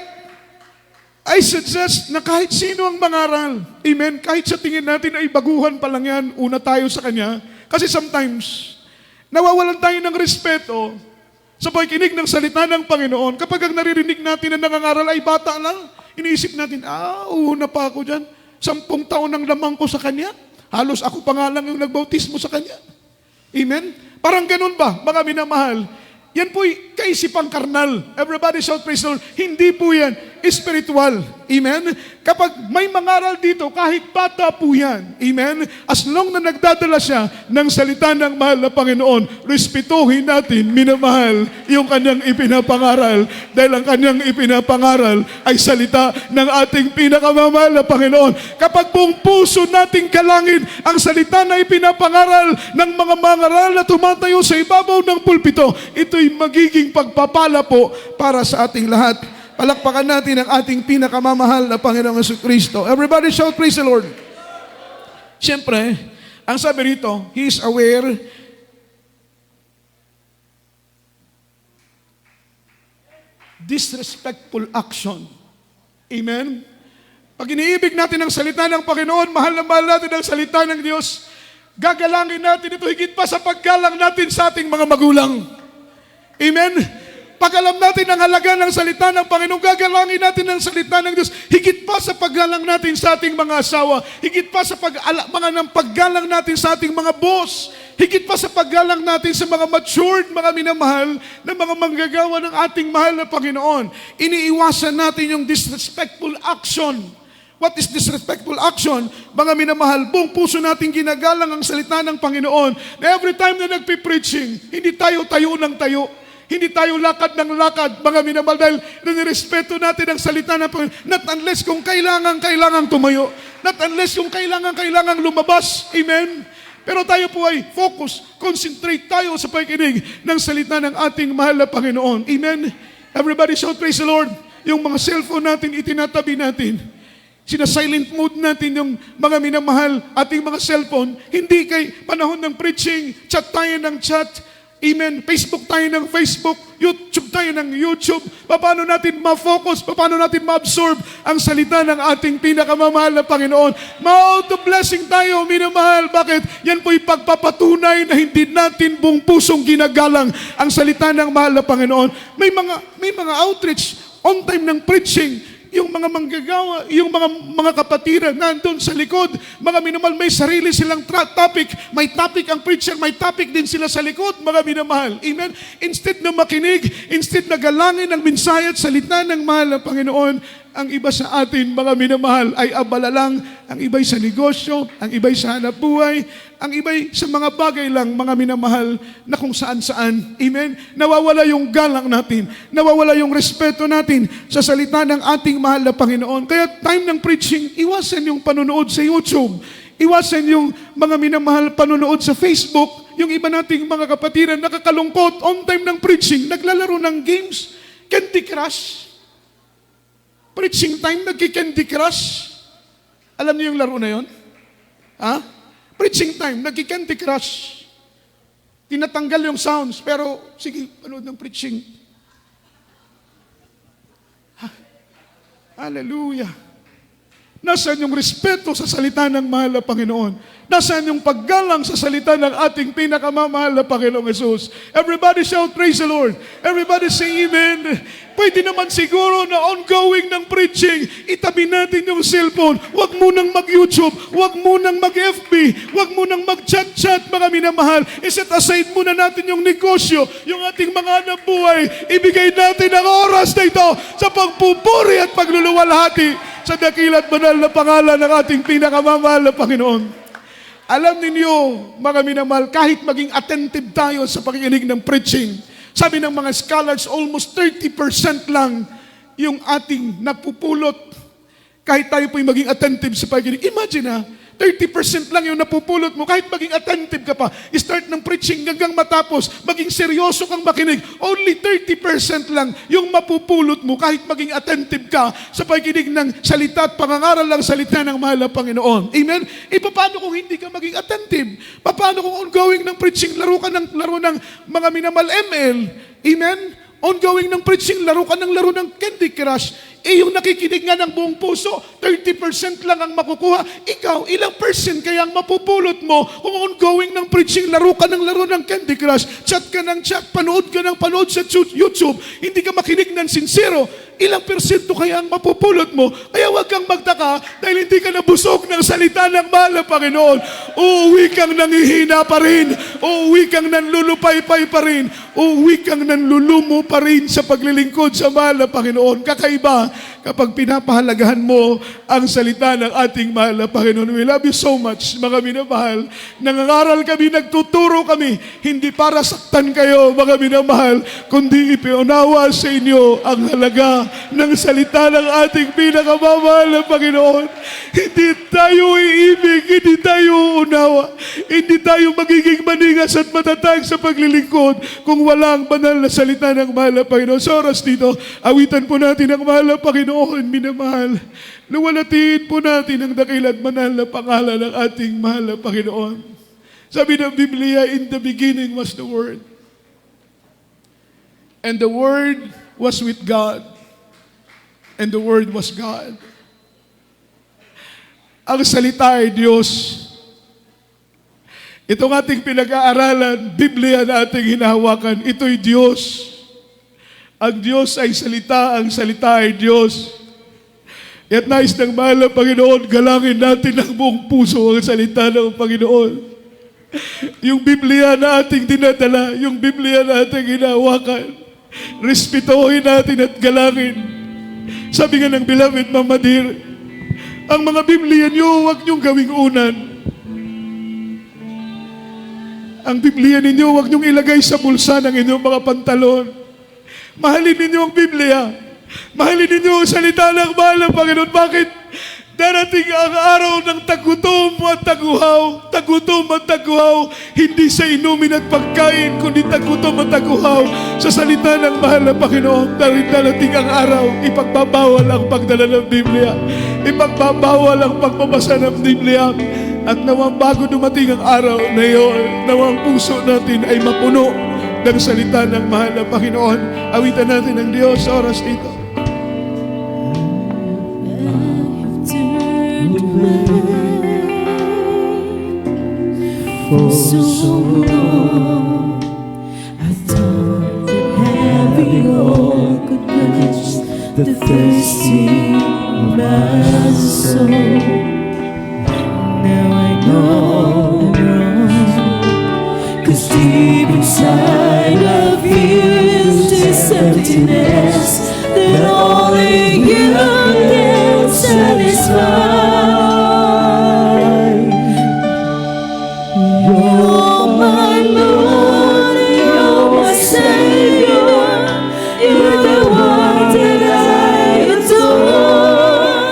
I suggest na kahit sino ang mangaral, amen, kahit sa tingin natin ay baguhan pa lang yan, una tayo sa Kanya. Kasi sometimes, nawawalan tayo ng respeto sa pakikinig ng salita ng Panginoon. Kapag ang naririnig natin na nangangaral ay bata lang, iniisip natin, una pa ako dyan. 10 taon ang lamang ko sa Kanya. Halos ako pa nga lang yung nagbautismo sa Kanya. Amen? Parang ganun ba, mga minamahal? Yan po'y kaisipang karnal. Everybody shout praise the Lord. Hindi po yan spiritual. Amen? Kapag may mangaral dito, kahit bata po yan. Amen? As long na nagdadala siya ng salita ng mahal na Panginoon, respetuhin natin, minamahal, yung kanyang ipinapangaral. Dahil ang kanyang ipinapangaral ay salita ng ating pinakamamahal na Panginoon. Kapag buong puso nating kalangin ang salita na ipinapangaral ng mga mangaral na tumatayo sa ibabaw ng pulpito, ito'y magiging pagpapala po para sa ating lahat. Palakpakan natin ang ating pinakamamahal na Panginoong Jesucristo. Everybody shout praise the Lord. Siyempre, ang sabi rito, He is aware disrespectful action. Amen? Pag iniibig natin ang salita ng Panginoon, mahal na mahal natin ang salita ng Diyos, gagalangin natin ito higit pa sa paggalang natin sa ating mga magulang. Amen? Pag alam natin ang halaga ng salita ng Panginoon, gagalangin natin ang salita ng Diyos higit pa sa paggalang natin sa ating mga asawa, higit pa sa paggalang natin sa ating mga boss, higit pa sa paggalang natin sa mga matured, mga minamahal, na mga manggagawa ng ating mahal na Panginoon. Iniiwasan natin yung disrespectful action. What is disrespectful action? Mga minamahal, buong puso natin ginagalang ang salita ng Panginoon. Na every time na nagpipreaching, hindi tayo tayo ng tayo. Hindi tayo lakad ng lakad, mga minamahal, dahil nanirespeto natin ang salita ng Panginoon. Not unless kung kailangan tumayo. Not unless kung kailangan lumabas. Amen? Pero tayo po ay focus, concentrate tayo sa pakikinig ng salita ng ating mahal na Panginoon. Amen? Everybody shout praise the Lord. Yung mga cellphone natin, itinatabi natin. Sina-silent mode natin yung mga minamahal, ating mga cellphone. Hindi kay panahon ng preaching, chat tayo ng chat. Amen. Facebook tayo ng Facebook. YouTube tayo ng YouTube. Paano natin ma-focus? Paano natin ma-absorb ang salita ng ating pinakamamahal na Panginoon? Ma-auto-blessing tayo, minamahal. Bakit? Yan po'y pagpapatunay na hindi natin buong pusong ginagalang ang salita ng mahal na Panginoon. May mga outreach on time ng preaching. Yung mga manggagawa, yung mga kapatiran nandun sa likod, mga minamahal, may sarili silang topic. May topic ang preacher, may topic din sila sa likod, mga minamahal. Amen? Instead na makinig, instead na galangin ang mensahe at salita ng mahal na Panginoon, ang iba sa atin, mga minamahal, ay abala lang. Ang iba'y sa negosyo, ang iba'y sa hanap buhay, ang iba'y sa mga bagay lang, mga minamahal, na kung saan-saan. Amen? Nawawala yung galang natin. Nawawala yung respeto natin sa salita ng ating mahal na Panginoon. Kaya time ng preaching, iwasan yung panonood sa YouTube. Iwasan yung mga minamahal panonood sa Facebook. Yung iba nating mga kapatiran, nakakalungkot, on time ng preaching, naglalaro ng games, Candy Crush. Preaching time, nagki-Candy Crush. Alam niyo yung laro na yon? Ha? Preaching time, nagki-Candy Crush. Tinatanggal yung sounds, pero sige, panood ng preaching. Hallelujah. Nasaan yung respeto sa salita ng mahal na Panginoon? Nasaan yung paggalang sa salita ng ating pinakamamahal na Panginoong Jesus? Everybody shout, praise the Lord. Everybody say amen. Pwede naman siguro na ongoing ng preaching, itabi natin yung cellphone. Huwag munang mag-YouTube, huwag munang mag-FB, huwag munang mag-chat-chat, mga minamahal. Iset aside muna natin yung negosyo, yung ating mga hanap buhay. Ibigay natin ang oras na ito sa pagpupuri at pagluluwalhati sa dakilat banal na pangalan ng ating pinakamamahal na Panginoon. Alam ninyo, mga minamahal, kahit maging attentive tayo sa pakikinig ng preaching, sabi ng mga scholars, almost 30% lang yung ating napupulot kahit tayo po'y maging attentive sa pakikinig. Imagine 30% lang yung napupulot mo, kahit maging attentive ka pa, start ng preaching hanggang matapos, maging seryoso kang makinig, only 30% lang yung mapupulot mo, kahit maging attentive ka sa pakikinig ng salita at pangangaral ng salita ng mahal na Panginoon. Amen? Paano kung hindi ka maging attentive? Paano kung ongoing ng preaching, laro ng mga minamal ML? Amen? Ongoing ng preaching, laro ng Candy Crush. Yung nakikinig nga ng buong puso, 30% lang ang makukuha. Ikaw, ilang percent kaya ang mapupulot mo kung ongoing ng preaching, laro ng Candy Crush, chat ka ng chat, panood ka ng panood sa YouTube, hindi ka makinig ng sincero, ilang persento kaya ang mapupulot mo? Kaya huwag kang magtaka dahil hindi ka nabusog ng salita ng mahal na Panginoon. Uuwi kang nangihina pa rin. Uuwi kang nanlulupaypay pa rin. Uuwi kang nanlulumo pa rin sa paglilingkod sa mahal na Panginoon. Kakaiba kapag pinapahalagahan mo ang salita ng ating mahal na Panginoon. We love you so much, mga minamahal. Nangangaral kami, nagtuturo kami, hindi para saktan kayo, mga minamahal, kundi ipiunawa sa inyo ang halaga ng salita ng ating pinakamamahal na Panginoon. Hindi tayo iibig, hindi tayo unawa, hindi tayo magiging maningas at matatag sa paglilingkod kung walang banal na salita ng mahal na Panginoon. Sa oras dito, awitan po natin ang mahal na Panginoon, minamahal. Luwalatiin po natin ang dakilat banal na pangalan ng ating mahal na Panginoon. Sabi ng Biblia, in the beginning was the Word. And the Word was with God. And the Word was God. Ang salita ay Diyos. Itong ating pinag-aaralan, Biblia na ating hinahawakan, ito'y Diyos. Ang Diyos ay salita, ang salita ay Diyos. At nais ng mahal na Panginoon, galangin natin ng buong puso ang salita ng Panginoon. Yung Biblia na ating dinadala, yung Biblia na ating hinahawakan, respetuhin natin at galangin. Sabi nga ng beloved Mama Dear, ang mga Biblia niyo, huwag niyong gawing unan. Ang Biblia ninyo, huwag niyong ilagay sa bulsa ng inyong mga pantalon. Mahalin ninyo ang Biblia. Mahalin ninyo ang salita ng mahal ng Panginoon. Bakit? Darating ang araw ng tagutom at taguhaw, tagutom at taguhaw, hindi sa inumin at pagkain, kundi tagutom at taguhaw sa salita ng mahal na Panginoon. Darating ang araw, ipagbabawal ang pagdala ng Biblia, ipagbabawal ang pagbabasa ng Biblia, at nawang bago dumating ang araw na iyon, nawang puso natin ay mapuno ng salita ng mahal na Panginoon. Awitan natin ang Diyos sa oras ito. For so long, I thought that having all could quench the thirsty of my soul. Now I know I'm wrong, 'cause deep inside I feel this emptiness that only you can satisfy. You're my Lord, you're my Savior, you're the one that I adore.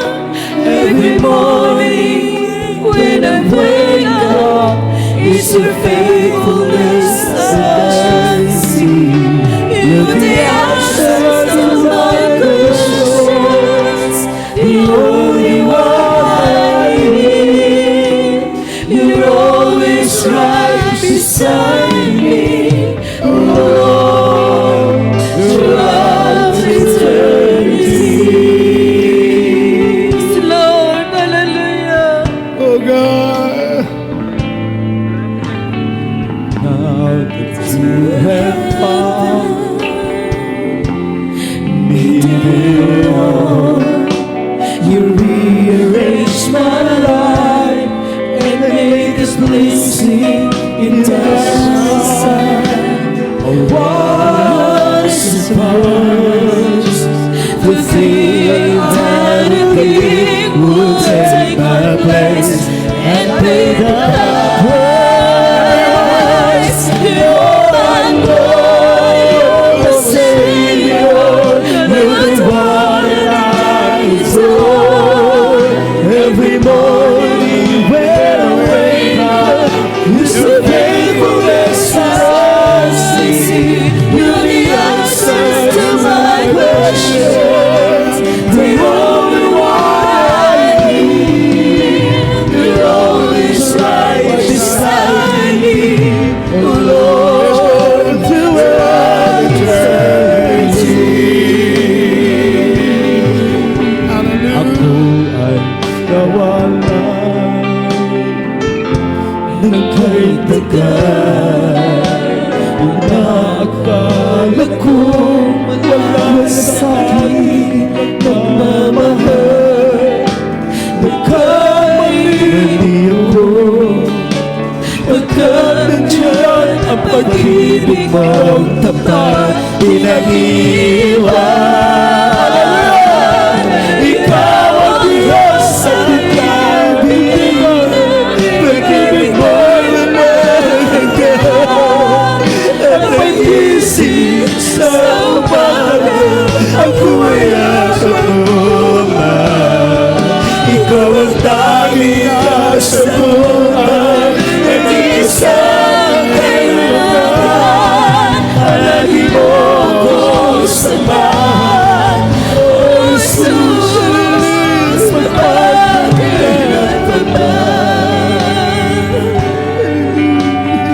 Every morning when I wake up, it's your faithfulness I see. You're the answer to my questions, the only one I need. You're always right beside me, Lord, throughout eternity. Lord, hallelujah. Oh God, Now that you have found me, Lord, you rearrange my life and make this pleasing in thy sight. Oh, what is supposed to think that a king would take my place and pay the price? You're my Lord, you're my Savior, you're the one I adore. Every morning when I wake up, it's the faithfulness I see. You're the answer to my questions, the only one I need. You're always right beside me, oh Lord, throughout eternity. Ako ay kawalan ng kay tagal. Inaakala ko wala sa akin nagmamahal. Nagkamali ako pagkat nandiyan ang pag-ibig mong tapat pinag-iwan. Ikaw ang Diyos sa bigla-bigla, pag-ibig mo naman hanggang at nag-isip sa umaga, ako ay nakatuma. Ikaw ang tanging kasabuhan, nag-iisang kailangan. Palagi mo ko samahan, O Jesus, magpapagpapagpapag.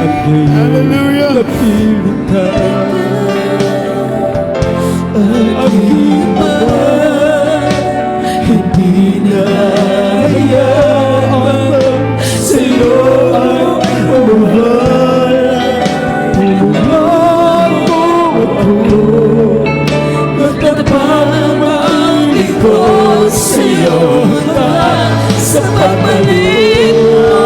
Ako'y hallelujah. napilitan, ang aking mga hindi na hayaan sa'yo ang mawala. Tulungan mo ako, magtatapang likod sa'yo sa pagmalik mo.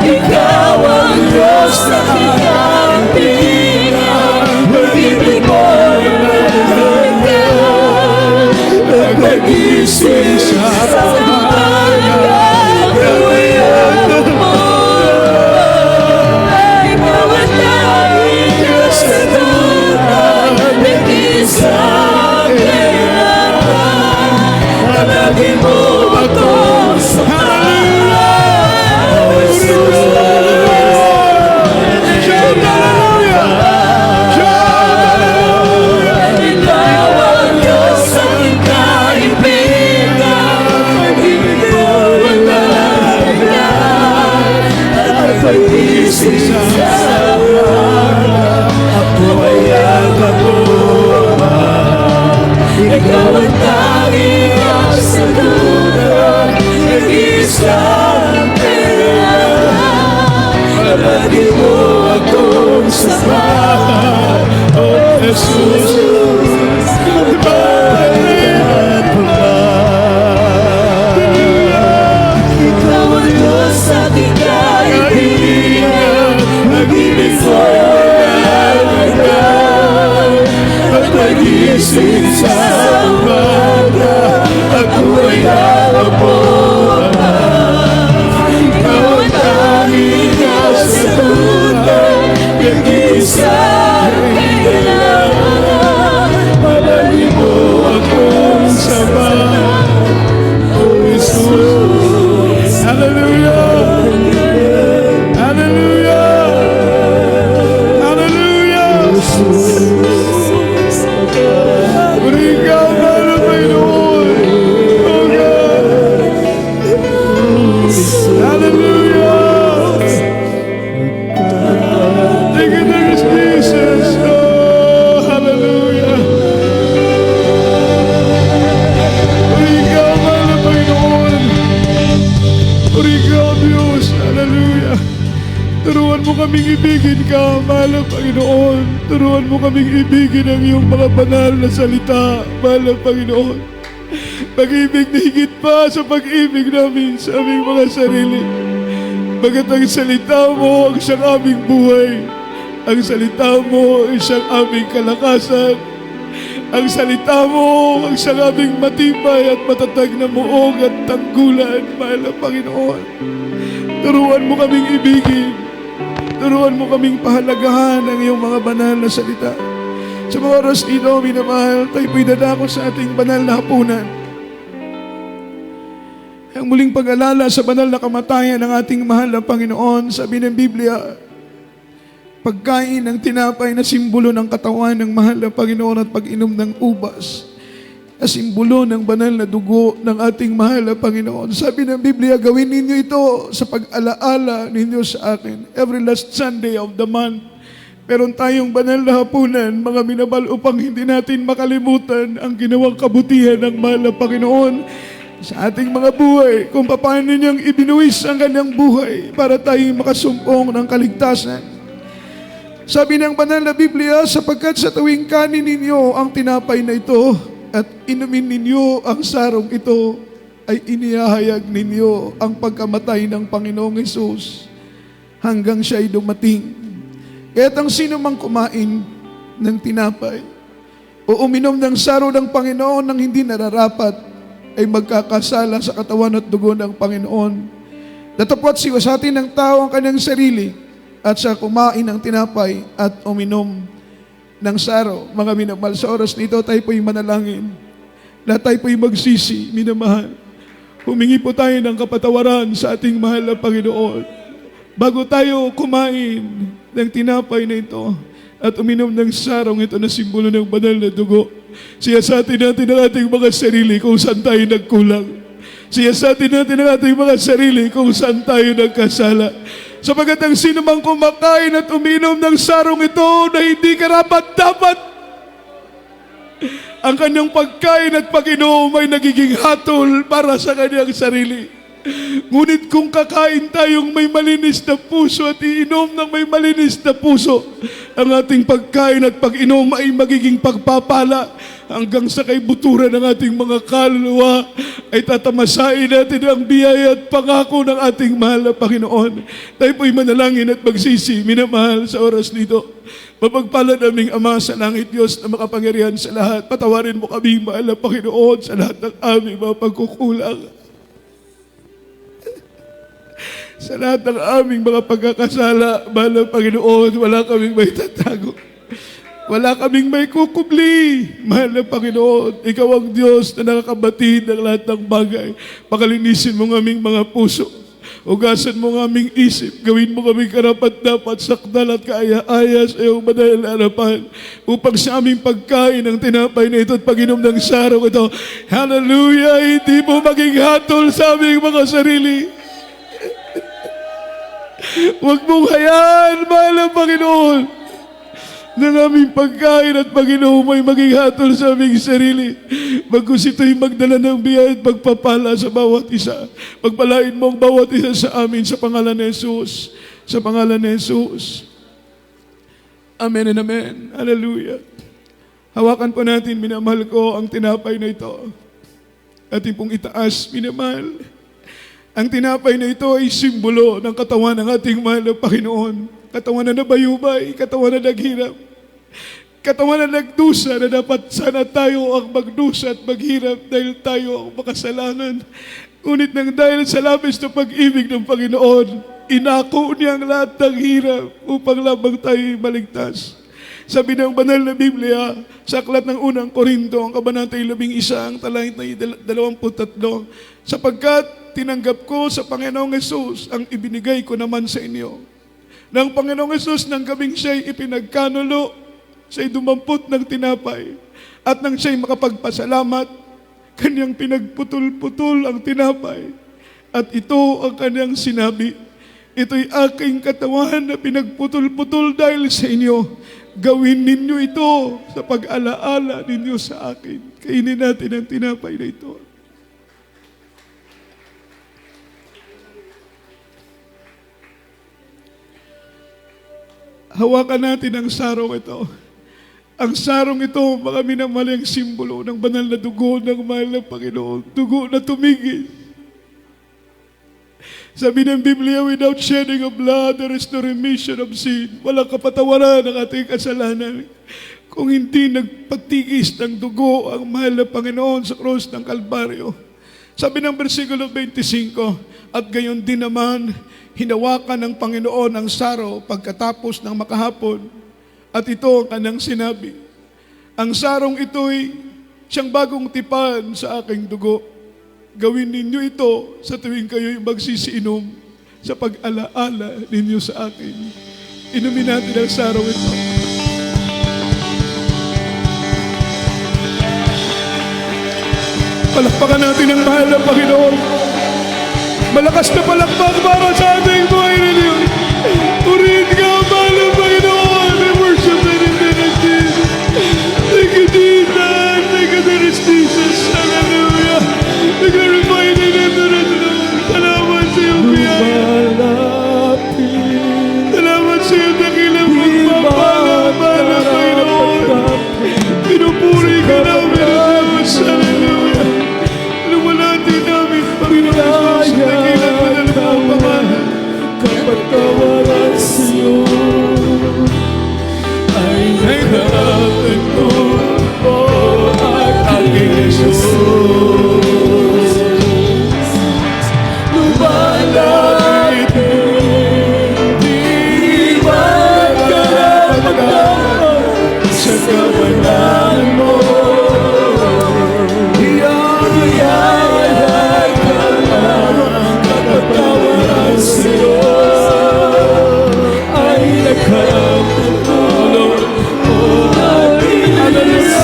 Ikaw ang Diyos na aking pilihan, mag-ibig mo na hanggang nag-iisip pagising sa umaga, ako ay agapuan. Ikaw ang tanging absoluto, nag-iisang kailangan. Palagi mo akong samahan, O Jesus, magpapalayan mo man. Ikaw ang Diyos sa aking kaibigan, mag-ibig ko'y magagaw. At magising sa umaga, ako ay aapuan. Ikaw ang tanging kasagutan, nag-iisang kailangan. Palagi mo akong samahan, O Jesus. Hallelujah! Hallelujah! Hallelujah! Ikaw na ng Panginoon. Oh God! Hallelujah! Thank you, Jesus. Oh, hallelujah! Ikaw na ng Panginoon. Ikaw, Diyos. Hallelujah! Turuan mo kaming ibigin ka, mahal na Panginoon. Turuan mo kaming ibigin ang iyong mga banal na salita, mahal na Panginoon. Pag-ibig na higit pa sa pag-ibig namin sa aming mga sarili. Bagat ang salita mo ang siyang aming buhay. Ang salita mo ang siyang aming kalakasan. Ang salita mo ang siyang aming matibay at matatag na muog at tanggulan, mahal na Panginoon. Turuan mo kaming ibigin. Turuan mo kaming pahalagahan ang iyong mga banal na salita. Sa mga oras ito, minamahal, tayo po'y dadako sa ating banal na hapunan. Ang muling pag-alala sa banal na kamatayan ng ating mahal na Panginoon, sabi ng Biblia, pagkain ng tinapay na simbolo ng katawan ng mahal na Panginoon at pag-inom ng ubas na simbolo ng banal na dugo ng ating mahal na Panginoon. Sabi ng Biblia, gawin ninyo ito sa pag-alaala ninyo sa akin. Every last Sunday of the month, meron tayong banal na hapunan, mga minabal, upang hindi natin makalimutan ang ginawang kabutihan ng mahal na Panginoon sa ating mga buhay, kung paano niyang ibinuwis ang kanyang buhay para tayong makasumpong ng kaligtasan. Sabi ng banal na Biblia, sapagkat sa tuwing kanin ninyo ang tinapay na ito at inumin ninyo ang sarong ito, ay inihahayag ninyo ang pagkamatay ng Panginoong Hesus hanggang siya ay dumating. Kaya't ang sino mang kumain ng tinapay o uminom ng saro ng Panginoon nang hindi nararapat, ay magkakasala sa katawan at dugo ng Panginoon. Datapwat siwasatin ng tao ang kanyang sarili at sa kumain ng tinapay at uminom ng saro. Mga minamahal, sa oras nito tayo po'y manalangin. Lahat tayo po'y magsisi, minamahal. Humingi po tayo ng kapatawaran sa ating mahal na Panginoon. Bago tayo kumain ng tinapay na ito at uminom ng sarong ito na simbolo ng banal na dugo, siyasatin natin ang ating mga sarili kung saan tayo nagkulang. Siyasatin natin ang ating mga sarili kung saan tayo nagkasala. Sapagat ang sino mang kumakain at uminom ng sarong ito na hindi karapat-dapat, ang kanyang pagkain at pag-inom ay nagiging hatol para sa kanyang sarili. Ngunit kung kakain tayong may malinis na puso at iinom ng may malinis na puso, ang ating pagkain at pag-inom ay magiging pagpapala hanggang sa kaibuturan ng ating mga kaluluwa, ay tatamasain natin ang biyaya at pangako ng ating mahal na Panginoon. Tayo po'y manalangin at magsisi, minamahal, sa oras nito. Mapagpalad naming Ama sa langit, Diyos na makapangyarihan sa lahat. Patawarin mo kami, mahal na Panginoon, sa lahat ng aming mga pagkukulang. Sa lahat ng aming mga pagkakasala, mahal na Panginoon, wala kaming may tatago. Wala kaming may kukubli. Mahal na Panginoon, Ikaw ang Diyos na nakakabatid ng lahat ng bagay. Pakalinisin mo ng aming mga puso. Ugasan mo ng aming isip. Gawin mo kaming karapat-dapat, sakdal at kaaya-aya sa iyong banal na harapan. Upang sa aming pagkain ng tinapay na ito at pag-inom ng sarong ito, hallelujah, hindi mo maging hatol sa aming mga sarili. Huwag mong hayaan, mahal na Panginoon, ng aming pagkain at Panginoon ay maging hatol sa aming sarili. Bagkus ito'y magdala ng biyaya at pagpapala sa bawat isa. Pagpalain mo ang bawat isa sa amin sa pangalan ni Jesus. Sa pangalan ni Jesus. Amen and amen. Hallelujah. Hawakan po natin, minamahal ko, ang tinapay na ito. Ating pong itaas, minamahal. Ang tinapay na ito ay simbolo ng katawan ng ating mahal na Panginoon. Katawan na nabayubay, katawan na naghirap. Katawan na nagdusa na dapat sana tayo ang magdusa at maghirap dahil tayo ang makasalanan. Ngunit nang dahil sa labis na pag-ibig ng Panginoon, inako niya ang lahat ng hirap upang lamang tayo maligtas. Sabi ng banal na Biblia, sa aklat ng unang Korinto, ang kabanatay 11, ang talahitay 23, sapagkat tinanggap ko sa Panginoong Hesus ang ibinigay ko naman sa inyo. Ng Panginoong Hesus nang gabing siya'y ipinagkanulo, siya'y dumampot ng tinapay, at nang siya'y makapagpasalamat, kanyang pinagputol-putol ang tinapay, at ito ang kanyang sinabi, ito'y aking katawan na pinagputol-putol dahil sa inyo. Gawin ninyo ito sa pag-alaala ninyo sa akin. Kainin natin ang tinapay na ito. Hawakan natin ang sarong ito. Ang sarong ito, mga minamaling simbolo ng banal na dugo ng mahal na Panginoon. Dugo na tumigil. Sabi ng Biblia, without shedding of blood, there is no remission of sin. Walang kapatawaran ng ating kasalanan. Kung hindi nagpatigis ng dugo ang mahal na Panginoon sa krus ng Kalbaryo. Sabi ng versikulo 25, at gayon din naman, hinawakan ng Panginoon ang saro pagkatapos ng makahapon. At ito ang kanyang sinabi, ang sarong ito'y siyang bagong tipan sa aking dugo. Gawin ninyo ito sa tuwing kayo'y magsisiinom sa pag-alaala ninyo sa akin. Inumin natin ang sarong ito. Palakpakan natin ang mahal na Panginoon. Malakas na palakpak para sa ating buhay ninyo. Purihin ka, mahal na Panginoon. We worship and in Jesus. Thank you, Jesus. Thank you, Jesus. Hallelujah. We glorify the name of the Lord. Salamat sa iyong biyaya. Salamat sa iyong dakilang magpapala, mahal na Panginoon. Pinupuri ka namin ang Diyos. Hallelujah. Luwalhati namin, Panginoon Jesus, sa dakilang madalang pamana. Kapatawaran sa iyo ay nakaratan ko, o aking Jesus. Lumalapit, di magkarapat sa kawalan mo. Iyayay ka lang, kapatawaran sa iyo ay nakaratan ko, o aking Jesus.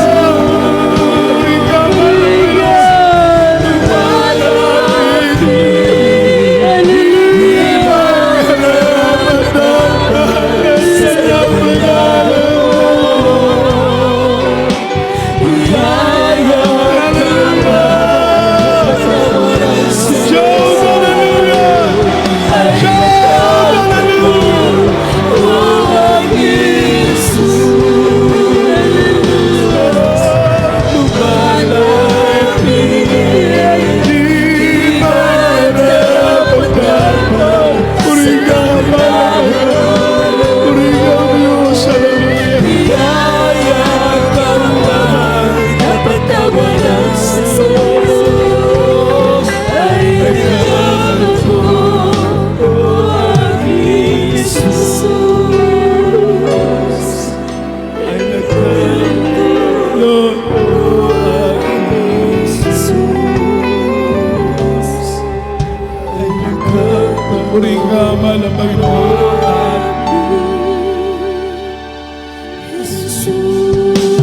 Purihin ka, mahal na Panginoon.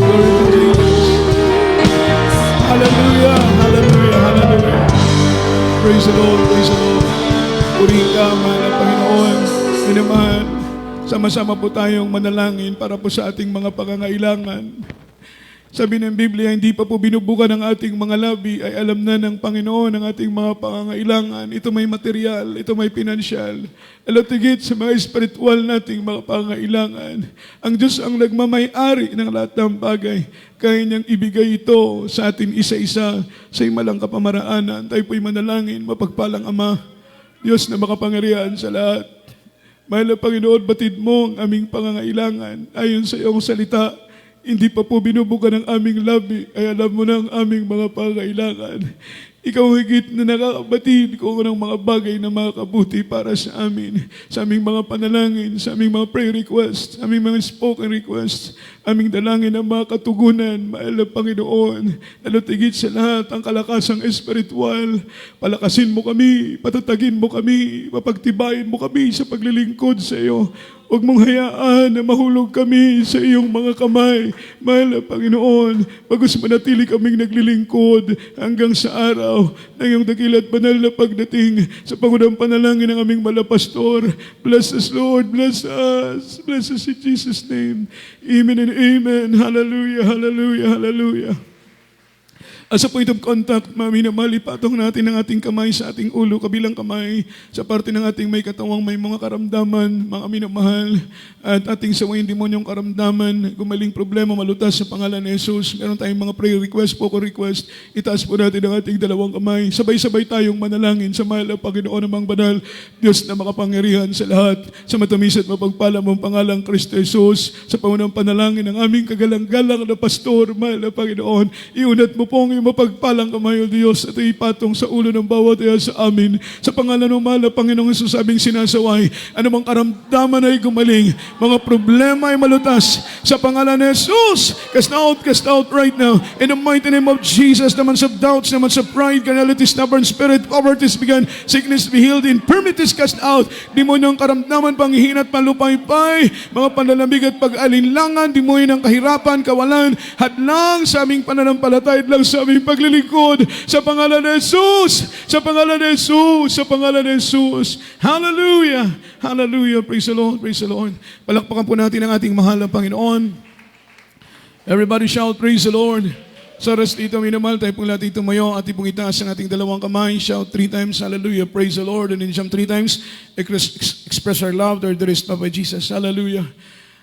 Glory to Jesus. Hallelujah, hallelujah, hallelujah. Praise the Lord, praise the Lord. Purihin ka, mahal na Panginoon. Minamahal, sama-sama po tayong manalangin para po sa ating mga pangangailangan. Sabi ng Biblia, hindi pa po binubukan ng ating mga labi, ay alam na ng Panginoon ang ating mga pangangailangan. Ito may material, ito may pinansyal. Alatigit sa mga espiritual nating mga pangangailangan. Ang Diyos ang nagmamay-ari ng lahat ng bagay. Kaya niyang ibigay ito sa atin isa-isa sa imalang kapamaraanan. Tayo po'y manalangin, mapagpalang Ama, Diyos na makapangyarihan sa lahat. Mahal na Panginoon, batid mo ang aming pangangailangan ayon sa iyong salita. Hindi pa po binubukan ng aming labi, ay alam mo na ang aming mga pangangailangan. Ikaw higit na nakakabatid kung anong mga bagay na makakabuti para sa amin, sa aming mga panalangin, sa aming mga prayer requests, sa aming mga spoken requests, aming dalangin na makatugunan, mahal na Panginoon, lalo't higit sa lahat ang kalakasang espiritual. Palakasin mo kami, patatagin mo kami, mapagtibayin mo kami sa paglilingkod sa iyo. Huwag mong hayaan na mahulog kami sa iyong mga kamay. Mahal na Panginoon, bagos manatili kaming naglilingkod hanggang sa araw ng iyong dakila at banal na pagdating sa pangunang panalangin ng aming malapastor. Bless us, Lord. Bless us. Bless us in Jesus' name. Amen and amen. Hallelujah, hallelujah, hallelujah. As a point of contact, minamahal, ipatong natin ang ating kamay sa ating ulo, kabilang kamay sa parte ng ating may katawang may mga karamdaman, mga minamahal, at ating sawayin demonyong karamdaman, gumaling problema, malutas sa pangalan ni Jesus. Meron tayong mga prayer request, spoken request, itaas po natin ang ating dalawang kamay. Sabay-sabay tayong manalangin sa mahal na Panginoon namang banal, Diyos na makapangyarihan sa lahat, sa matamis at mapagpala mong pangalang Kristo Jesus, sa pangunang panalangin ng aming kagalang-galang na pastor, mahal na Panginoon, iunat mo pong mapagpalang kamay, O Diyos, at ipatong sa ulo ng bawat isa sa amin. Sa pangalan ng mahal na Panginoong Jesus, aming sinasaway, anumang karamdaman ay gumaling, mga problema ay malutas. Sa pangalan ni Jesus, cast out right now. In the mighty name of Jesus, the months of doubts, the months of pride, carnality, stubborn spirit, poverty is begun, sickness be healed, infirmity is cast out, demonyong karamdaman, panghihina at palupaypay, mga panlalamig at pag-alinlangan, demonyo ng kahirapan, kawalan, hadlang sa aming pananampalatay, hadlang sa aming paglilingkod, sa pangalan ni Jesus, sa pangalan ni Jesus, sa pangalan ni Jesus. Hallelujah! Hallelujah! Praise the Lord, praise the Lord. Palakpakan po natin ang ating mahal na Panginoon. Everybody shout, praise the Lord. Sa oras dito, minamahal, tayo pong lahat tumayo at pong itaas ang ating dalawang kamay. Shout 3 times, hallelujah, praise the Lord. And then jump 3 times, express our love to the rest of Jesus. Hallelujah.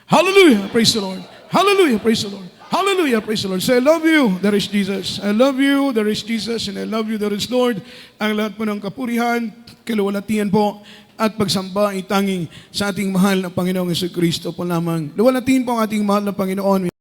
Hallelujah, praise the Lord. Hallelujah, praise the Lord. Hallelujah, praise the Lord. Say, I love you, there is Jesus. I love you, there is Jesus. And I love you, there is Lord. Ang lahat po ng kapurihan, kaluwalhatian po, at pagsamba itanging sa ating mahal na Panginoong Jesucristo po lamang. Luwalhatiin po ang ating mahal na Panginoon.